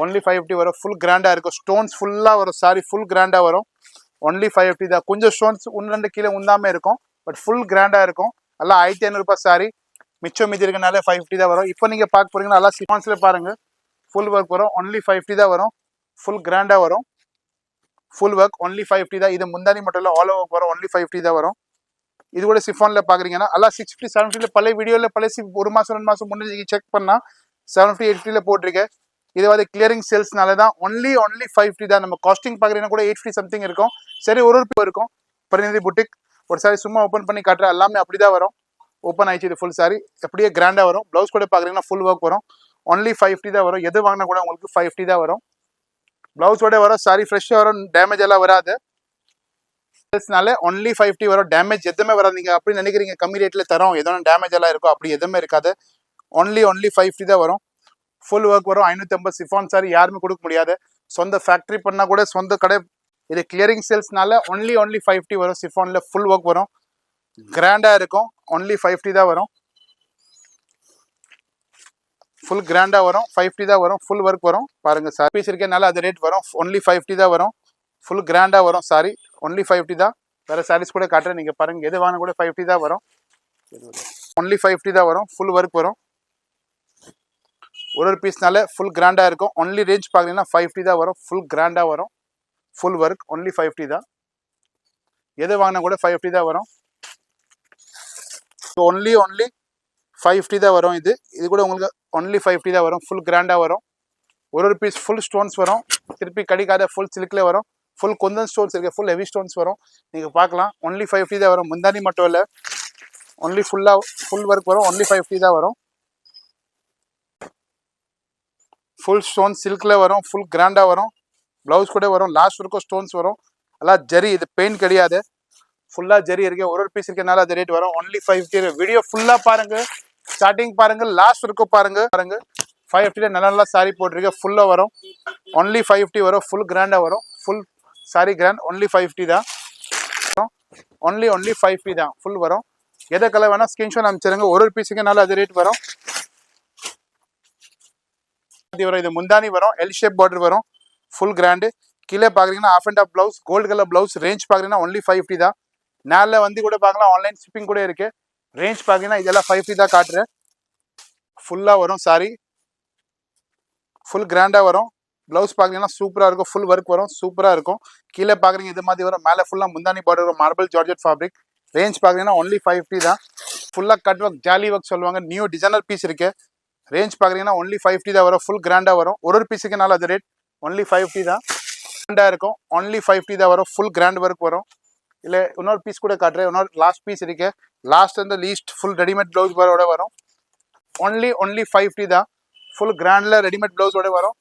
ஒன்லி 550 வரும். ஃபுல் கிராண்டாக இருக்கும். ஸ்டோன்ஸ் ஃபுல்லாக வரும். சாரி ஃபுல் கிராண்டாக வரும். ஒன்லி 550 தான். கொஞ்சம் ஸ்டோன்ஸ் ஒன்று ரெண்டு கீழே உந்தாமல் இருக்கும். பட் ஃபுல் கிராண்டாக இருக்கும். எல்லாம் 1500 ரூபாய் சாரி. மிச்சம் மீதி இருக்கனால 550 தான் வரும். இப்போ நீங்கள் பார்க்க போறீங்கன்னா எல்லாம் சிஃபான்ஸில் பாருங்கள். ஃபுல் ஒர்க் வரும். ஒன்லி 550 தான் வரும். ஃபுல் கிராண்டாக வரும். ஃபுல் ஒர்க் ஒன்லி 550 தான். இது முந்தானி மட்டும் இல்லை, ஆல் ஓவர் வரும். ஒன்லி 550 தான் வரும். இது கூட சிஃபானில் பார்க்குறீங்கன்னா எல்லாம் 650 750 பழைய வீடியோவில் பழைய ஒரு மாதம் 2 மாதம் முன்னாடி செக் பண்ணால் 750 850 போட்டிருக்கேன். இது வந்து கிளியரிங் சேல்ஸ்னால தான். ஒன்லி 550 தான். நம்ம காஸ்டிங் பார்க்குறீங்கன்னா கூட 850 சம்திங் இருக்கும். சரி, ஒரு இருக்கும். பிரதிநிதி புட்டிக் ஒரு சாரி சும்மா ஓப்பன் பண்ணி காட்டுறேன். எல்லாமே அப்படி தான் வரும். ஓப்பன் ஆயிடுச்சு. இது ஃபுல் சாரி அப்படியே கிராண்டாக வரும். ப்ளவுஸ் கூட பார்க்குறீங்கன்னா ஃபுல் ஒர்க் வரும். ஒன்லி 550 தான் வரும். எது வாங்கினா கூட உங்களுக்கு 550 தான் வரும். ப்ளவுஸோட வரும். சாரி ஃப்ரெஷ்ஷாக வரும். டேமேஜ் எல்லாம் வராது. சேல்ஸ்னால ஒன்லி 550 வரும். டேமேஜ் எதுவுமே வராது. நீங்கள் அப்படி நினைக்கிறீங்க கம்மி ரேட்டில் தரோம் எதோ டேமேஜ் எல்லாம் இருக்கும், அப்படி எதுவுமே இருக்காது. ஒன்லி 550 தான் வரும். ஃபுல் ஒர்க் வரும். 550 சிஃபான் சாரி யாருமே கொடுக்க முடியாது. சொந்த ஃபேக்ட்ரி பண்ணால் கூட சொந்த கடை. இது கிளியரிங் சேல்ஸ்னால ஒன்லி 550 வரும். சிஃபானில் ஃபுல் ஒர்க் வரும். கிராண்டாக இருக்கும். ஒன்லி 550 தான் வரும். ஃபுல் கிராண்டாக வரும். 550 தான் வரும். ஃபுல் ஒர்க் வரும். பாருங்கள் சார் பீஸ் இருக்கனால அது ரேட் வரும். ஒன்லி 550 தான் வரும். ஃபுல் கிராண்டாக வரும். சாரி ஒன்லி 550 தான். வேறு சாரீஸ் கூட காட்டுறேன். நீங்கள் பாருங்கள். எது வாங்க கூட 550 தான் வரும். ஒன்லி 550 தான் வரும். ஃபுல் ஒர்க் வரும். ஒரு பீஸ்னால ஃபுல் கிராண்டாக இருக்கும். ஒன்லி ரேஞ்ச் பார்க்குறீங்கன்னா 550 தான் வரும். ஃபுல் கிராண்டாக வரும். ஃபுல் ஒர்க் ஒன்லி 550 தான். எது வாங்கினா கூட 550 தான் வரும். ஒன்லி 550 தான் வரும். இது கூட உங்களுக்கு ஒன்லி 550 தான் வரும். ஃபுல் கிராண்டாக வரும். ஒரு பீஸ் ஃபுல் ஸ்டோன்ஸ் வரும். திருப்பி கடிக்காத ஃபுல் சில்கில் வரும். ஃபுல் கொந்தன் ஸ்டோன்ஸ் இருக்குது. ஃபுல் ஹெவி ஸ்டோன்ஸ் வரும். நீங்கள் பார்க்கலாம். ஒன்லி 550 தான் வரும். முந்தானி மட்டும் இல்லை, ஒன்லி ஃபுல் ஒர்க் வரும். ஒன்லி 550 தான் வரும். ஃபுல் ஸ்டோன் சில்கில் வரும். ஃபுல் கிராண்டாக வரும். ப்ளவுஸ் கூட வரும். லாஸ்ட் வரைக்கும் ஸ்டோன்ஸ் வரும். எல்லாம் ஜரி. இது பெயிண்ட் கிடையாது. ஃபுல்லாக ஜரி இருக்கு. ஒரு பீஸ் இருக்கனால அது ரேட் வரும். ஒன்லி 550. வீடியோ ஃபுல்லாக பாருங்கள். ஸ்டார்டிங் பாருங்கள், லாஸ்ட் வரைக்கும் பாருங்கள். 550 நல்லா சாரி போட்டிருக்கேன். ஃபுல்லாக வரும். ஒன்லி 550 வரும். ஃபுல் கிராண்டாக வரும். Full sorry grand. ஒன்லி 550 தான். ஒன்லி 550 தான். ஃபுல் வரும். எதை கலர் வேணால் ஸ்கிரீன்ஷாட் அனுப்பிச்சிருங்க. ஒரு பீஸுக்குனால அது ரேட் வரும். இது முந்தானி வரும். எல் ஷேப் பார்டர் வரும். Full grand. கீழே பார்க்குறீங்கன்னா half and half blouse, gold colour blouse. Range பார்க்குறீங்கன்னா ஒன்லி 550 தான். நேரில் வந்து கூட பார்க்கலாம். ஆன்லைன் ஷிப்பிங் கூட இருக்கு. ரேஞ்ச் பார்த்தீங்கன்னா இதெல்லாம் 550 தான் காட்டுறேன். ஃபுல்லாக வரும். சாரி ஃபுல் கிராண்டாக வரும். ப்ளவுஸ் பார்த்தீங்கன்னா சூப்பராக இருக்கும். ஃபுல் ஒர்க் வரும். சூப்பராக இருக்கும். கீழே பார்க்குறீங்க இது மாதிரி வரும். மேலே ஃபுல்லாக முந்தானி பார்டர் வரும். Marble georgette fabric. ரேஞ்ச் பார்த்தீங்கன்னா ஒன்லி 550 தான். ஃபுல்லாக கட் ஒர்க், ஜாலி ஒர்க் சொல்லுவாங்க. நியூ டிசைனர் பீஸ் இருக்கு. ரேஞ்ச் பார்க்குறீங்கன்னா ஒன்லி 550 தான் வரும். ஃபுல் கிராண்டாக வரும். ஒரு பீஸுக்குனால அது ரேட் ஒன்லி 550 தான். கிராண்டாக இருக்கும். ஒன்லி 550 தான் வரும். ஃபுல் கிராண்ட் ஒர்க் வரும். இல்லை இன்னொரு பீஸ் கூட காட்டுறேன். இன்னொரு லாஸ்ட் பீஸ் இருக்கு. லாஸ்ட் வந்து லீஸ்ட் ஃபுல் ரெடிமேட் ப்ளவுஸ் வரோட வரும். ஒன்லி 550 தான். ஃபுல் கிராண்டில் ரெடிமேட் ப்ளவுஸோட வரும்.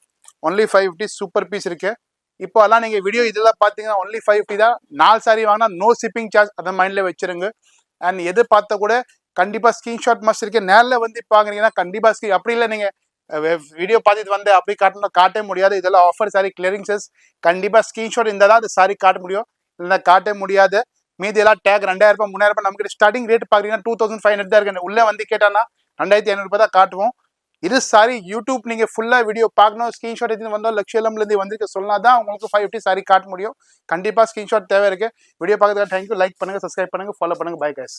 ஒன்லி 550. சூப்பர் பீஸ் இருக்கு. இப்போ எல்லாம் நீங்கள் வீடியோ இதெல்லாம் பார்த்தீங்கன்னா ஒன்லி 550 தான். 4 சாரி வாங்கினா நோ ஷிப்பிங் சார்ஜ். அதை மைண்டில் வச்சுருங்க. அண்ட் எது பார்த்தா கூட கண்டிப்பாக ஸ்க்ரீன்ஷாட் மஸ்ட் இருக்கு. நேரில் வந்து பார்க்குறீங்கன்னா கண்டிப்பாக அப்படி இல்லை நீங்கள் வீடியோ பார்த்துட்டு வந்து அப்படி காட்ட முடியாது. இதெல்லாம் ஆஃபர் சாரி கிளியரிங் சேல்ஸ். கண்டிப்பாக ஸ்க்ரீன்ஷாட் இருந்தால் தான் அது சாரி காட்ட முடியும். இல்லைன்னா காட்ட முடியாது. மீதி எல்லாம் டேக் 2000 ரூபாய் 3000 ரூபாய். நமக்கு ஸ்டார்டிங் ரேட் பார்க்குறீங்கன்னா 2500 தான் இருக்கு. உள்ளே வந்து கேட்டானா 2500 ரூபாய் தான் காட்டுவோம். இது சாரி யூடியூப் நீங்கள் ஃபுல்லாக வீடியோ பார்க்கணும். ஸ்க்ரீன்ஷாட் எடுத்து வந்தோம் லட்சியம்லேருந்து வந்திருக்க சொன்னால் தான் உங்களுக்கு 550 சாரி காட்ட முடியும். கண்டிப்பாக ஸ்க்ரீன்ஷாட் தேவை இருக்குது. வீடியோ பார்க்கறதுக்கு தேங்க்யூ. லைக் பண்ணுங்கள், சப்ஸ்கிரைப் பண்ணுங்கள், ஃபாலோ பண்ணுங்கள். Bye guys.